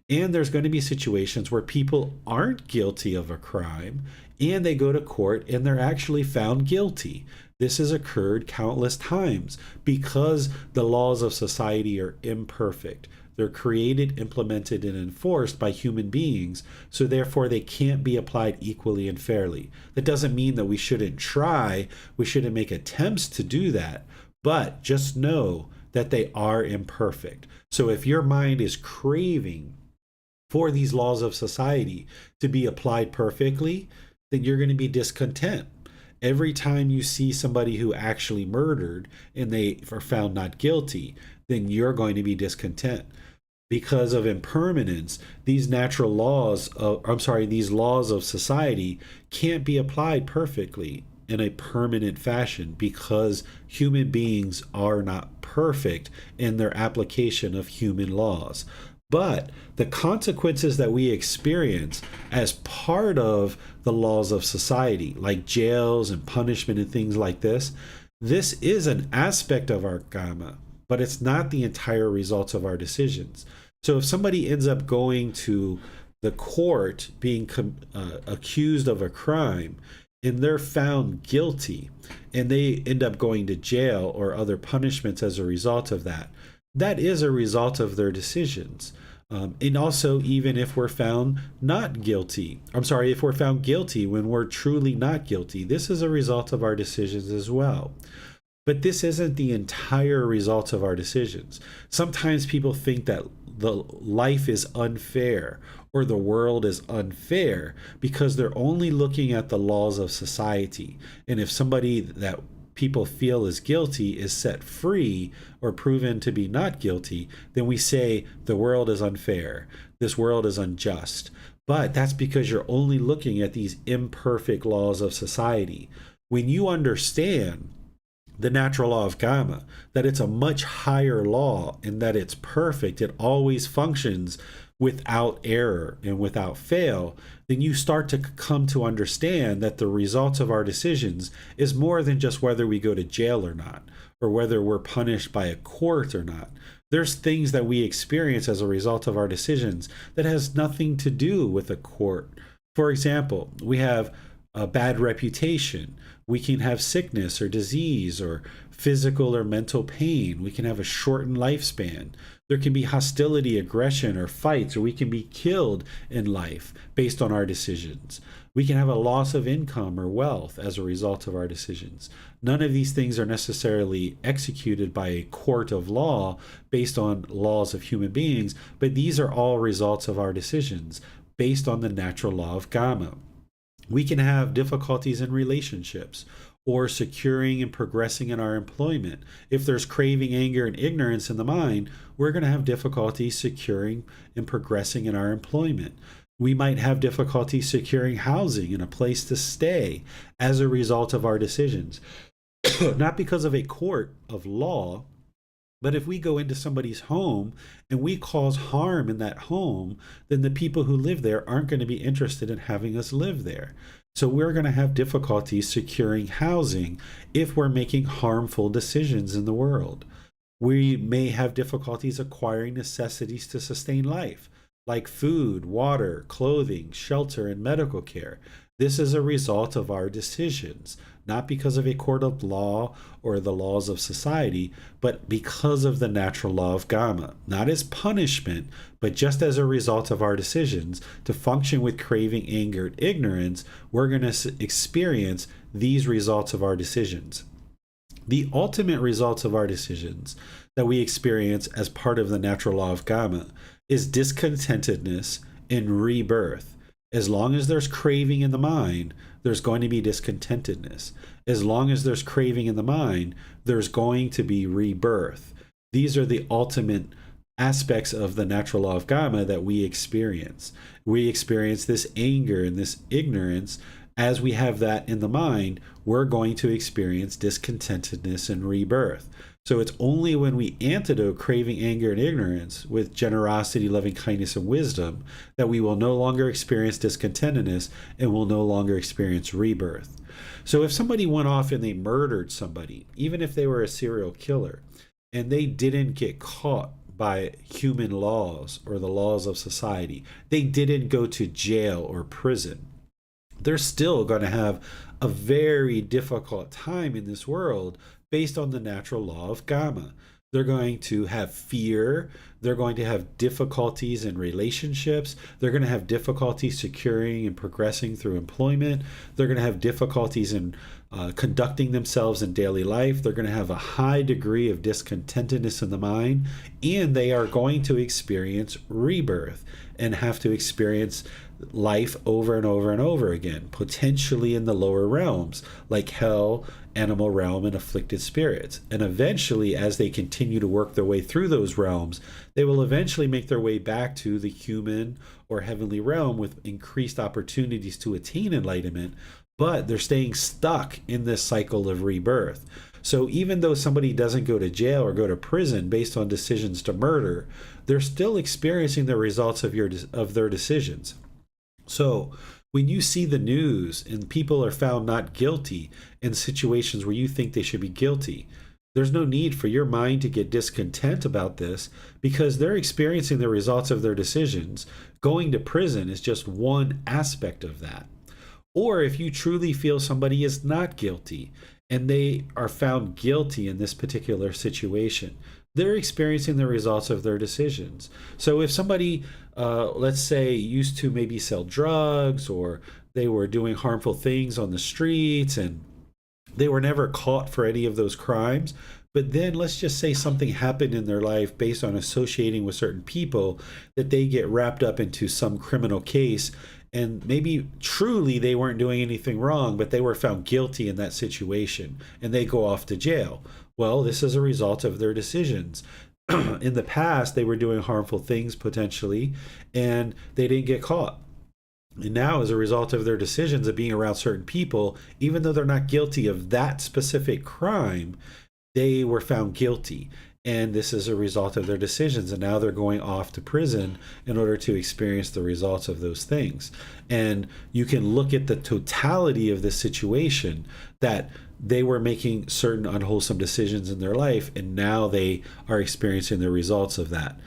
And there's going to be situations where people aren't guilty of a crime and they go to court and they're actually found guilty. This has occurred countless times because the laws of society are imperfect. They're created, implemented, and enforced by human beings, so therefore they can't be applied equally and fairly. That doesn't mean that we shouldn't try, we shouldn't make attempts to do that, but just know that they are imperfect. So if your mind is craving for these laws of society to be applied perfectly, then you're going to be discontent. Every time you see somebody who actually murdered and they are found not guilty, then you're going to be discontent. Because of impermanence, these natural laws these laws of society can't be applied perfectly in a permanent fashion because human beings are not perfect in their application of human laws. But the consequences that we experience as part of the laws of society, like jails and punishment and things like this is an aspect of our Kamma, but it's not the entire results of our decisions. So if somebody ends up going to the court being accused of a crime and they're found guilty and they end up going to jail or other punishments as a result of that, that is a result of their decisions. And also, even if we're found not guilty, if we're found guilty when we're truly not guilty, this is a result of our decisions as well. But this isn't the entire result of our decisions. Sometimes people think that the life is unfair or the world is unfair because they're only looking at the laws of society. And if somebody that people feel is guilty is set free or proven to be not guilty, then we say the world is unfair, this world is unjust. But that's because you're only looking at these imperfect laws of society. When you understand the natural law of Kamma, that it's a much higher law and that it's perfect, it always functions without error and without fail, then you start to come to understand that the results of our decisions is more than just whether we go to jail or not, or whether we're punished by a court or not. There's things that we experience as a result of our decisions that has nothing to do with a court. For example, we have a bad reputation. We can have sickness or disease or physical or mental pain. We can have a shortened lifespan. There can be hostility, aggression, or fights, or we can be killed in life based on our decisions. We can have a loss of income or wealth as a result of our decisions. None of these things are necessarily executed by a court of law based on laws of human beings, but these are all results of our decisions based on the natural law of Kamma. We can have difficulties in relationships or securing and progressing in our employment. If there's craving, anger, and ignorance in the mind, we're going to have difficulty securing and progressing in our employment. We might have difficulty securing housing and a place to stay as a result of our decisions. Not because of a court of law, but if we go into somebody's home and we cause harm in that home, then the people who live there aren't going to be interested in having us live there. So we're going to have difficulty securing housing if we're making harmful decisions in the world. We may have difficulties acquiring necessities to sustain life, like food, water, clothing, shelter, and medical care. This is a result of our decisions, not because of a court of law or the laws of society, but because of the natural law of Kamma, not as punishment, but just as a result of our decisions to function with craving, anger, and ignorance. We're going to experience these results of our decisions. The ultimate results of our decisions that we experience as part of the natural law of Kamma is discontentedness and rebirth. As long as there's craving in the mind, there's going to be discontentedness. As long as there's craving in the mind, there's going to be rebirth. These are the ultimate aspects of the natural law of Kamma that we experience. We experience this anger and this ignorance. As we have that in the mind, we're going to experience discontentedness and rebirth. So it's only when we antidote craving, anger, and ignorance with generosity, loving kindness, and wisdom that we will no longer experience discontentedness and will no longer experience rebirth. So if somebody went off and they murdered somebody, even if they were a serial killer, and they didn't get caught by human laws or the laws of society, they didn't go to jail or prison, they're still going to have a very difficult time in this world based on the natural law of Kamma. They're going to have fear. They're going to have difficulties in relationships. They're going to have difficulties securing and progressing through employment. They're going to have difficulties in conducting themselves in daily life. They're going to have a high degree of discontentedness in the mind, and they are going to experience rebirth and have to experience life over and over and over again, potentially in the lower realms like hell, animal realm, and afflicted spirits. And eventually, as they continue to work their way through those realms, they will eventually make their way back to the human or heavenly realm with increased opportunities to attain enlightenment, but they're staying stuck in this cycle of rebirth. So even though somebody doesn't go to jail or go to prison based on decisions to murder, they're still experiencing the results of their decisions. So when you see the news and people are found not guilty in situations where you think they should be guilty, there's no need for your mind to get discontent about this, because they're experiencing the results of their decisions. Going to prison is just one aspect of that. Or if you truly feel somebody is not guilty and they are found guilty in this particular situation, they're experiencing the results of their decisions. So if somebody, let's say, used to maybe sell drugs, or they were doing harmful things on the streets and they were never caught for any of those crimes, but then let's just say something happened in their life based on associating with certain people, that they get wrapped up into some criminal case, and maybe truly they weren't doing anything wrong, but they were found guilty in that situation and they go off to jail. Well, this is a result of their decisions. In the past, they were doing harmful things potentially, and they didn't get caught. And now, as a result of their decisions of being around certain people, even though they're not guilty of that specific crime, they were found guilty. And this is a result of their decisions. And now they're going off to prison in order to experience the results of those things. And you can look at the totality of this situation, that they were making certain unwholesome decisions in their life, and now they are experiencing the results of that.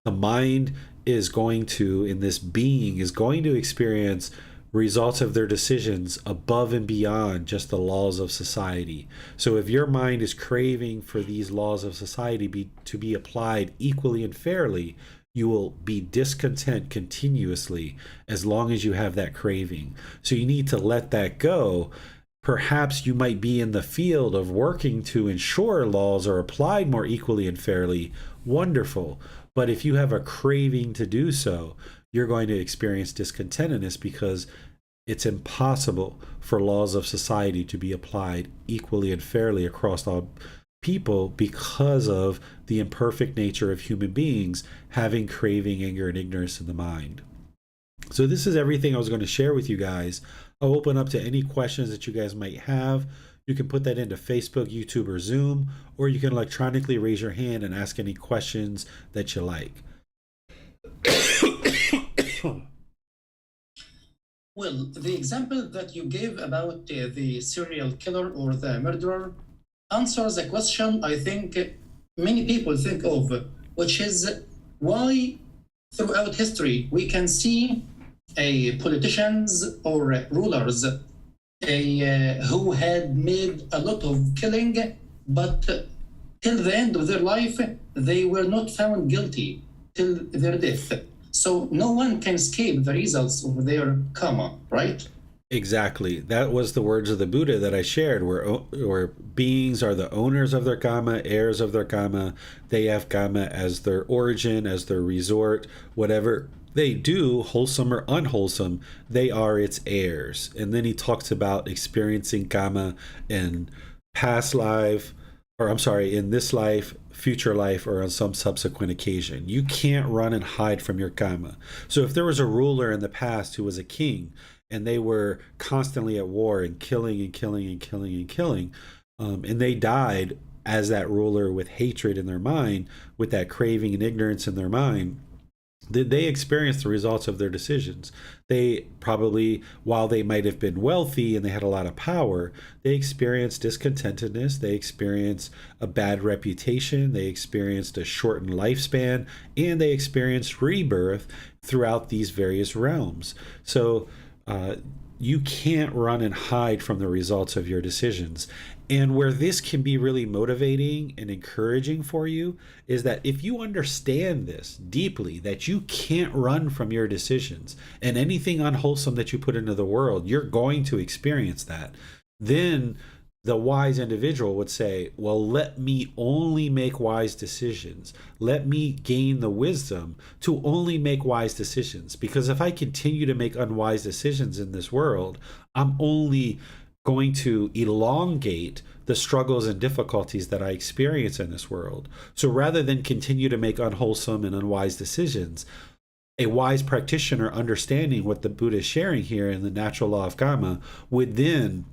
The mind is going to, in this being, is going to experience results of their decisions above and beyond just the laws of society. So if your mind is craving for these laws of society to be applied equally and fairly, you will be discontent continuously as long as you have that craving. So you need to let that go. Perhaps you might be in the field of working to ensure laws are applied more equally and fairly. Wonderful. But if you have a craving to do so, you're going to experience discontentedness, because it's impossible for laws of society to be applied equally and fairly across all people, because of the imperfect nature of human beings having craving, anger, and ignorance in the mind. So this is everything I was going to share with you guys. I'll open up to any questions that you guys might have. You can put that into Facebook, YouTube, or Zoom, or you can electronically raise your hand and ask any questions that you like. Well, the example that you gave about the serial killer or the murderer answers a question I think many people think of, which is why throughout history we can see politicians or rulers who had made a lot of killing, but till the end of their life, they were not found guilty till their death. So no one can escape the results of their karma, right? Exactly. That was the words of the Buddha that I shared, where beings are the owners of their karma, heirs of their karma. They have karma as their origin, as their resort. Whatever they do, wholesome or unwholesome, they are its heirs. And then he talks about experiencing karma in past life, or I'm sorry, in this life, future life, or on some subsequent occasion. You can't run and hide from your karma. So if there was a ruler in the past who was a king, and they were constantly at war and killing and killing and killing and killing, and they died as that ruler with hatred in their mind, with that craving and ignorance in their mind, did they experience the results of their decisions? They probably, while they might have been wealthy and they had a lot of power, they experienced discontentedness, they experienced a bad reputation, they experienced a shortened lifespan, and they experienced rebirth throughout these various realms. So you can't run and hide from the results of your decisions. And where this can be really motivating and encouraging for you is that if you understand this deeply, that you can't run from your decisions, and anything unwholesome that you put into the world, you're going to experience that, then the wise individual would say, well, let me only make wise decisions. Let me gain the wisdom to only make wise decisions. Because if I continue to make unwise decisions in this world, I'm only going to elongate the struggles and difficulties that I experience in this world. So rather than continue to make unwholesome and unwise decisions, a wise practitioner understanding what the Buddha is sharing here in the Natural Law of Kamma would then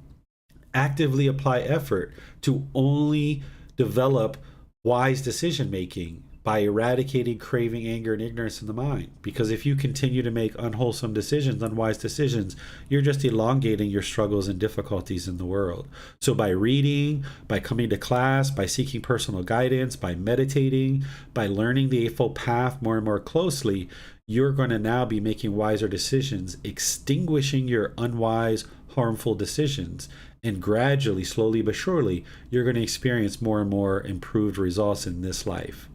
actively apply effort to only develop wise decision making by eradicating craving, anger, and ignorance in the mind. Because if you continue to make unwholesome decisions, unwise decisions, you're just elongating your struggles and difficulties in the world. So by reading, by coming to class, by seeking personal guidance, by meditating, by learning the Eightfold Path more and more closely, you're going to now be making wiser decisions, extinguishing your unwise, harmful decisions. And gradually, slowly but surely, you're going to experience more and more improved results in this life.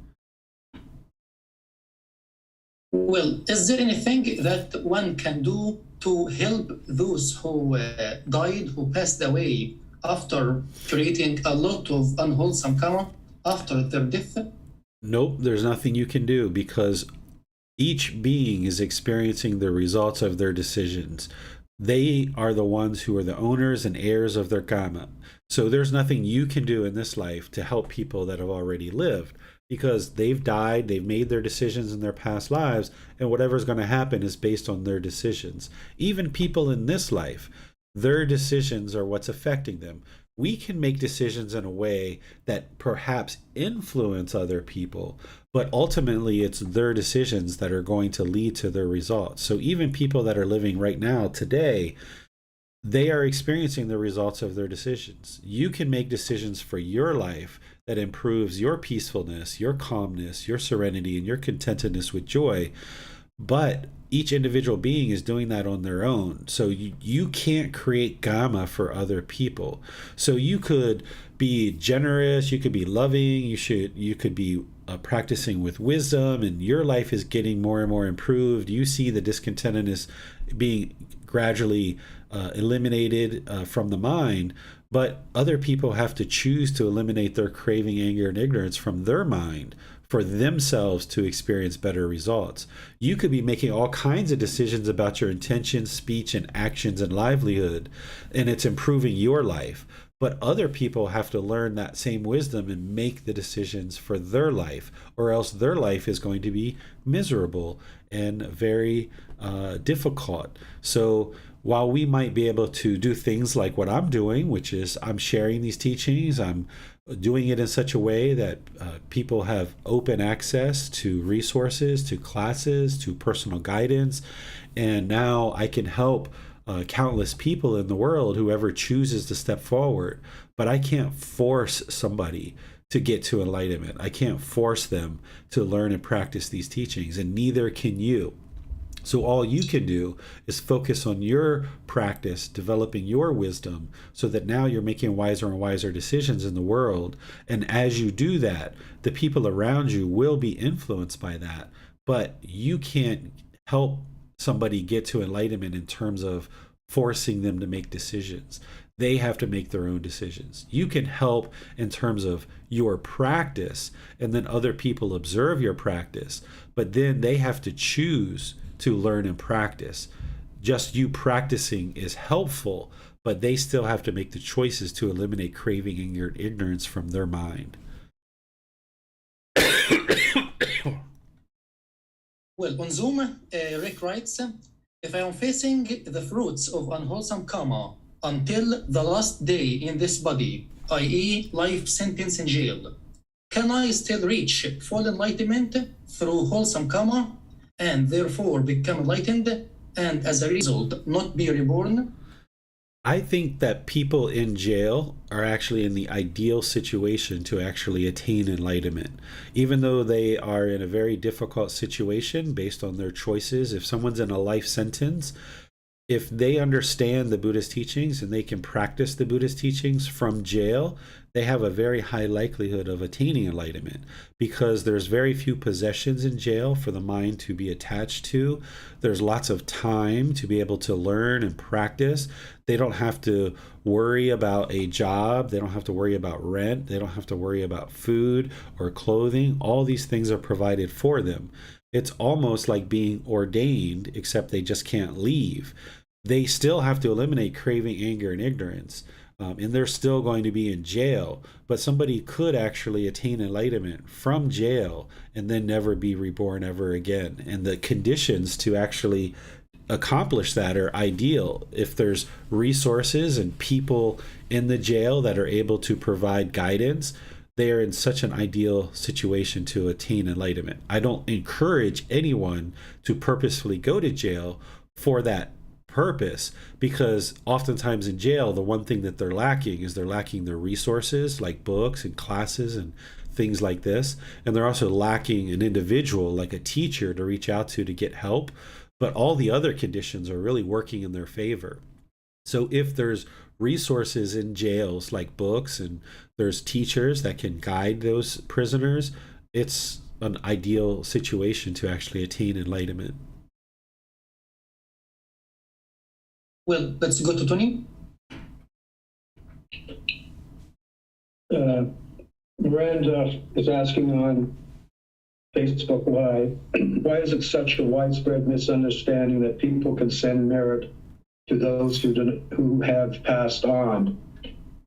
Well, is there anything that one can do to help those who died, who passed away after creating a lot of unwholesome karma after their death? Nope, there's nothing you can do, because each being is experiencing the results of their decisions. They are the ones who are the owners and heirs of their karma. So there's nothing you can do in this life to help people that have already lived, because they've died, they've made their decisions in their past lives, and whatever's going to happen is based on their decisions. Even people in this life, their decisions are what's affecting them. We can make decisions in a way that perhaps influence other people, but ultimately it's their decisions that are going to lead to their results. So even people that are living right now today, they are experiencing the results of their decisions. You can make decisions for your life that improves your peacefulness, your calmness, your serenity, and your contentedness with joy. But each individual being is doing that on their own. So you can't create Kamma for other people. So you could be generous, you could be loving, you could be practicing with wisdom, and your life is getting more and more improved. You see the discontentedness being gradually eliminated from the mind, but other people have to choose to eliminate their craving, anger, and ignorance from their mind for themselves to experience better results. You could be making all kinds of decisions about your intentions, speech, and actions and livelihood, and it's improving your life. But other people have to learn that same wisdom and make the decisions for their life, or else their life is going to be miserable and very difficult. So while we might be able to do things like what I'm doing, which is I'm sharing these teachings, I'm doing it in such a way that people have open access to resources, to classes, to personal guidance, and now I can help countless people in the world, whoever chooses to step forward. But I can't force somebody to get to enlightenment. I can't force them to learn and practice these teachings, and neither can you. So all you can do is focus on your practice, developing your wisdom, so that now you're making wiser and wiser decisions in the world. And as you do that, the people around you will be influenced by that. But you can't help somebody get to enlightenment in terms of forcing them to make decisions. They have to make their own decisions. You can help in terms of your practice, and then other people observe your practice, but then they have to choose to learn and practice. Just you practicing is helpful, but they still have to make the choices to eliminate craving, anger, and ignorance from their mind. Well, on Zoom, Rick writes, if I am facing the fruits of unwholesome karma until the last day in this body, i.e. life sentence in jail, can I still reach full enlightenment through wholesome karma and therefore become enlightened and as a result not be reborn? I think that people in jail are actually in the ideal situation to actually attain enlightenment. Even though they are in a very difficult situation based on their choices, if someone's in a life sentence, if they understand the Buddhist teachings and they can practice the Buddhist teachings from jail, they have a very high likelihood of attaining enlightenment, because there's very few possessions in jail for the mind to be attached to. There's lots of time to be able to learn and practice. They don't have to worry about a job. They don't have to worry about rent. They don't have to worry about food or clothing. All these things are provided for them. It's almost like being ordained, except they just can't leave. They still have to eliminate craving, anger, and ignorance. And they're still going to be in jail, but somebody could actually attain enlightenment from jail and then never be reborn ever again. And the conditions to actually accomplish that are ideal. If there's resources and people in the jail that are able to provide guidance, they are in such an ideal situation to attain enlightenment. I don't encourage anyone to purposefully go to jail for that purpose, because oftentimes in jail, the one thing that they're lacking is they're lacking their resources like books and classes and things like this. And they're also lacking an individual like a teacher to reach out to get help. But all the other conditions are really working in their favor. So if there's resources in jails like books and there's teachers that can guide those prisoners, it's an ideal situation to actually attain enlightenment. Well, let's go to Tony. Miranda is asking on Facebook why is it such a widespread misunderstanding that people can send merit to those who have passed on?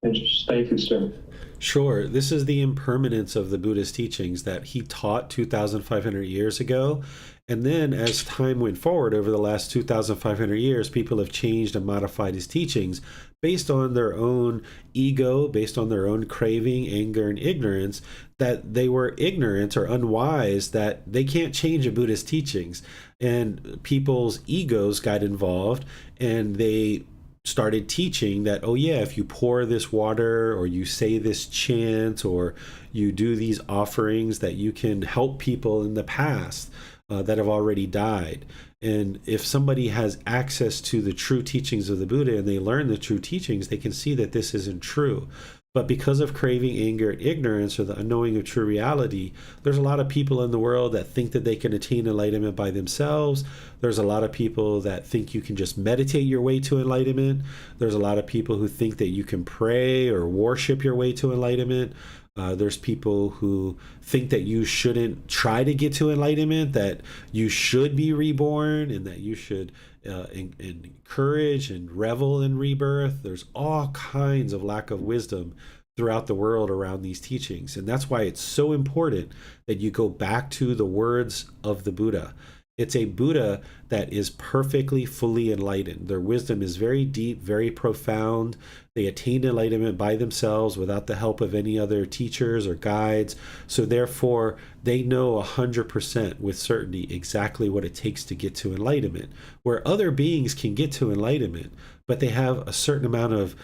And just thank you, sir. Sure. This is the impermanence of the Buddhist teachings that he taught 2,500 years ago. And then as time went forward over the last 2,500 years, people have changed and modified his teachings based on their own ego, based on their own craving, anger, and ignorance, that they were ignorant or unwise, that they can't change the Buddhist teachings. And people's egos got involved, and they started teaching that, oh yeah, if you pour this water or you say this chant or you do these offerings, that you can help people in the past that have already died. And if somebody has access to the true teachings of the Buddha and they learn the true teachings, they can see that this isn't true. But because of craving, anger, and ignorance, or the unknowing of true reality, there's a lot of people in the world that think that they can attain enlightenment by themselves. There's a lot of people that think you can just meditate your way to enlightenment. There's a lot of people who think that you can pray or worship your way to enlightenment. There's people who think that you shouldn't try to get to enlightenment, that you should be reborn, and that you should encourage and revel in rebirth. There's all kinds of lack of wisdom throughout the world around these teachings. And that's why it's so important that you go back to the words of the Buddha. It's a Buddha that is perfectly, fully enlightened. Their wisdom is very deep, very profound. They attained enlightenment by themselves without the help of any other teachers or guides. So therefore, they know 100% with certainty exactly what it takes to get to enlightenment. Where other beings can get to enlightenment, but they have a certain amount of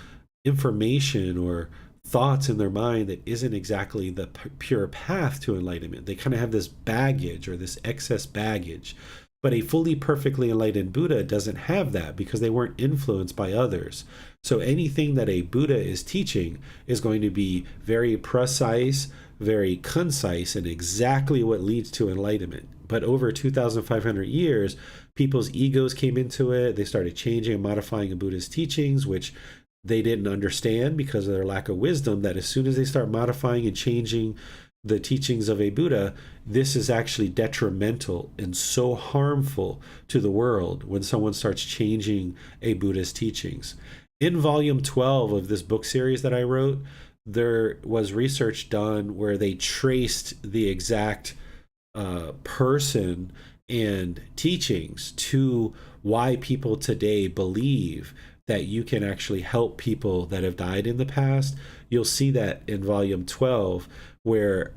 information or thoughts in their mind that isn't exactly the pure path to enlightenment. They kind of have this baggage or this excess baggage. But a fully perfectly enlightened Buddha doesn't have that because they weren't influenced by others. So anything that a Buddha is teaching is going to be very precise, very concise, and exactly what leads to enlightenment. But over 2,500 years, people's egos came into it. They started changing and modifying a Buddha's teachings, which they didn't understand because of their lack of wisdom, that as soon as they start modifying and changing the teachings of a Buddha, this is actually detrimental and so harmful to the world when someone starts changing a Buddha's teachings. In volume 12 of this book series that I wrote, there was research done where they traced the exact person and teachings to why people today believe that you can actually help people that have died in the past. You'll see that in volume 12, where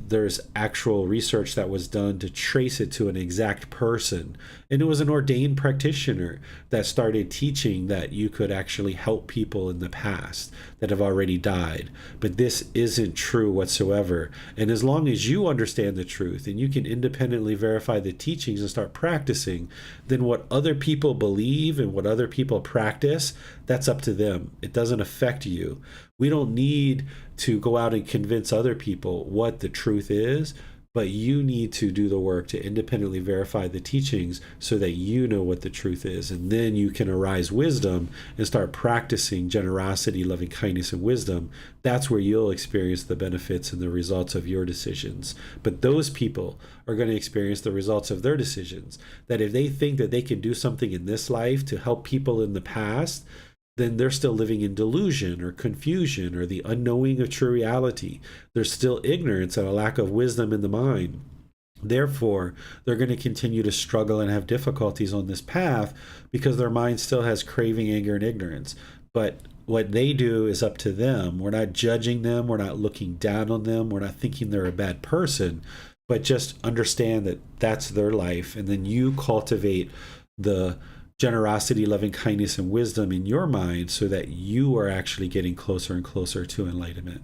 there's actual research that was done to trace it to an exact person. And it was an ordained practitioner that started teaching that you could actually help people in the past that have already died. But this isn't true whatsoever. And as long as you understand the truth and you can independently verify the teachings and start practicing, then what other people believe and what other people practice, that's up to them. It doesn't affect you. We don't need to go out and convince other people what the truth is, but you need to do the work to independently verify the teachings so that you know what the truth is. And then you can arise wisdom and start practicing generosity, loving kindness, and wisdom. That's where you'll experience the benefits and the results of your decisions. But those people are going to experience the results of their decisions. That if they think that they can do something in this life to help people in the past, then they're still living in delusion or confusion or the unknowing of true reality. There's still ignorance and a lack of wisdom in the mind. Therefore, they're going to continue to struggle and have difficulties on this path because their mind still has craving, anger, and ignorance. But what they do is up to them. We're not judging them. We're not looking down on them. We're not thinking they're a bad person, but just understand that that's their life. And then you cultivate the generosity, loving kindness, and wisdom in your mind so that you are actually getting closer and closer to enlightenment.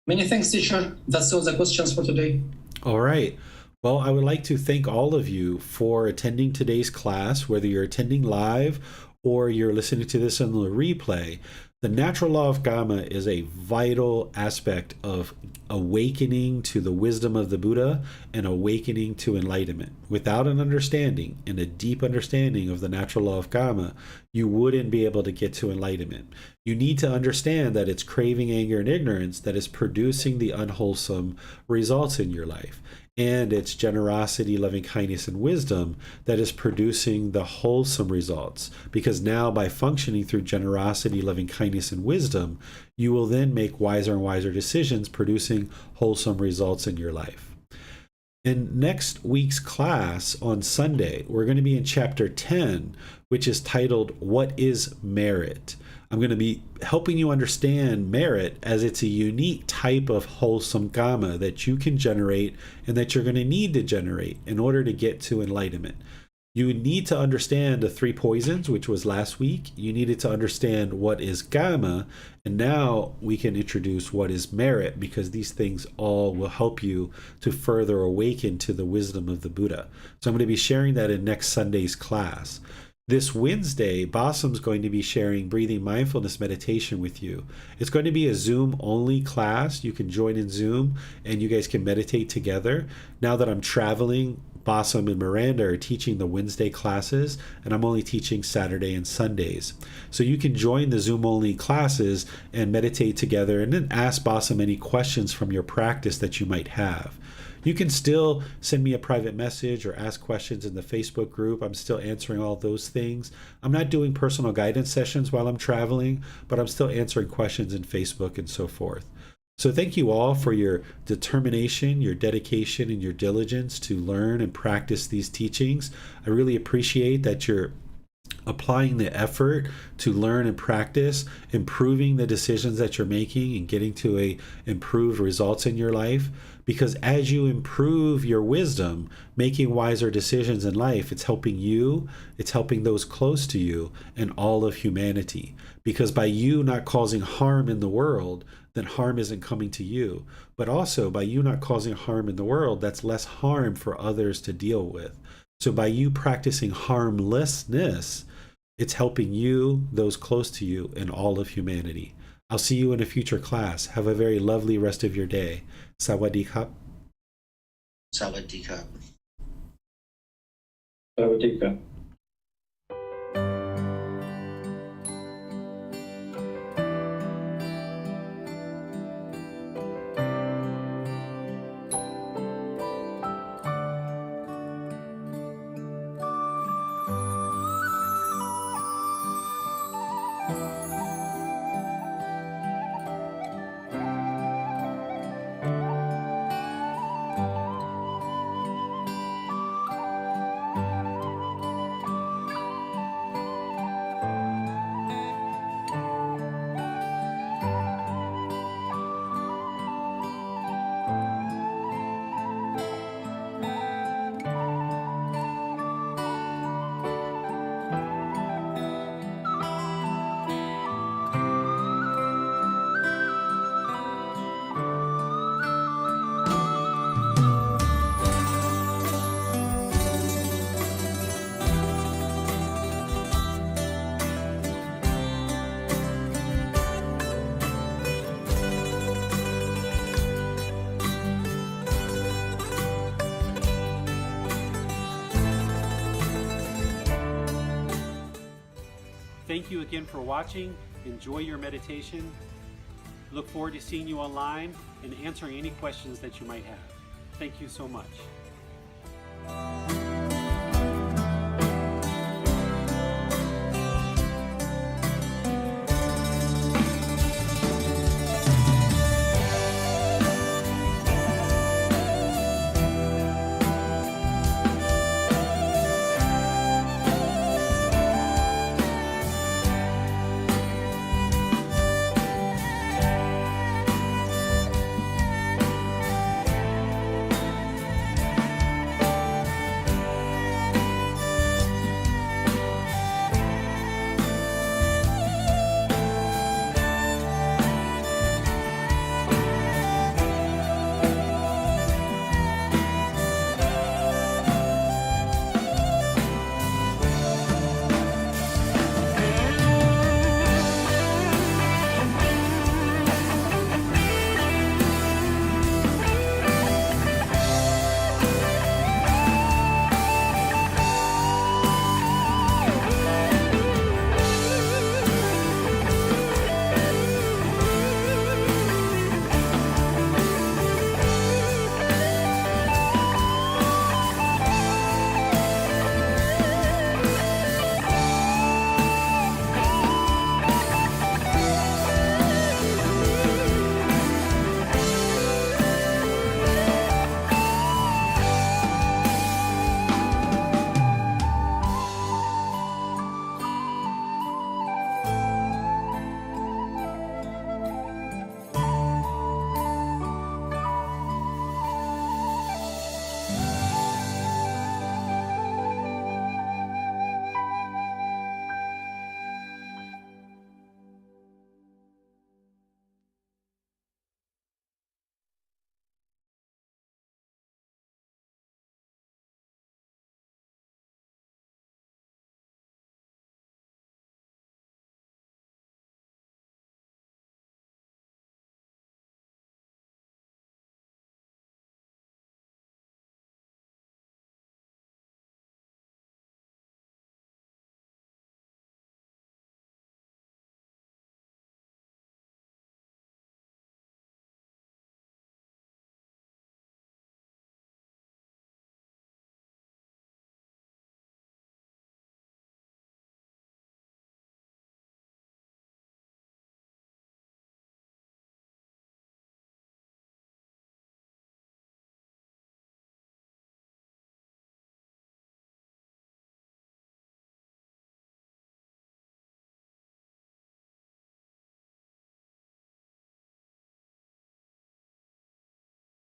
Many thanks, teacher. That's all the questions for today. All right. Well, I would like to thank all of you for attending today's class, whether you're attending live or you're listening to this on the replay. The natural law of Kamma is a vital aspect of awakening to the wisdom of the Buddha and awakening to enlightenment. Without an understanding and a deep understanding of the natural law of Kamma, you wouldn't be able to get to enlightenment. You need to understand that it's craving, anger, and ignorance that is producing the unwholesome results in your life. And it's generosity, loving kindness, and wisdom that is producing the wholesome results. Because now by functioning through generosity, loving kindness, and wisdom, you will then make wiser and wiser decisions, producing wholesome results in your life. In next week's class on Sunday, we're going to be in chapter 10, which is titled, What is Merit? I'm going to be helping you understand merit as it's a unique type of wholesome Kamma that you can generate and that you're going to need to generate in order to get to enlightenment. You need to understand the 3 poisons, which was last week. You needed to understand what is Kamma, and now we can introduce what is merit, because these things all will help you to further awaken to the wisdom of the Buddha. So I'm going to be sharing that in next Sunday's class. This Wednesday, Basam's going to be sharing breathing mindfulness meditation with you. It's going to be a Zoom-only class. You can join in Zoom, and you guys can meditate together. Now that I'm traveling, Basam and Miranda are teaching the Wednesday classes, and I'm only teaching Saturday and Sundays. So you can join the Zoom-only classes and meditate together, and then ask Basam any questions from your practice that you might have. You can still send me a private message or ask questions in the Facebook group. I'm still answering all those things. I'm not doing personal guidance sessions while I'm traveling, but I'm still answering questions in Facebook and so forth. So thank you all for your determination, your dedication, and your diligence to learn and practice these teachings. I really appreciate that you're applying the effort to learn and practice, improving the decisions that you're making and getting to a improved results in your life. Because as you improve your wisdom, making wiser decisions in life, it's helping you, it's helping those close to you, and all of humanity. Because by you not causing harm in the world, then harm isn't coming to you. But also by you not causing harm in the world, that's less harm for others to deal with. So by you practicing harmlessness, it's helping you, those close to you, and all of humanity. I'll see you in a future class. Have a very lovely rest of your day. Sawadee krap. Sawadee krap. Sawadee krap. Thank you again for watching. Enjoy your meditation. Look forward to seeing you online and answering any questions that you might have. Thank you so much.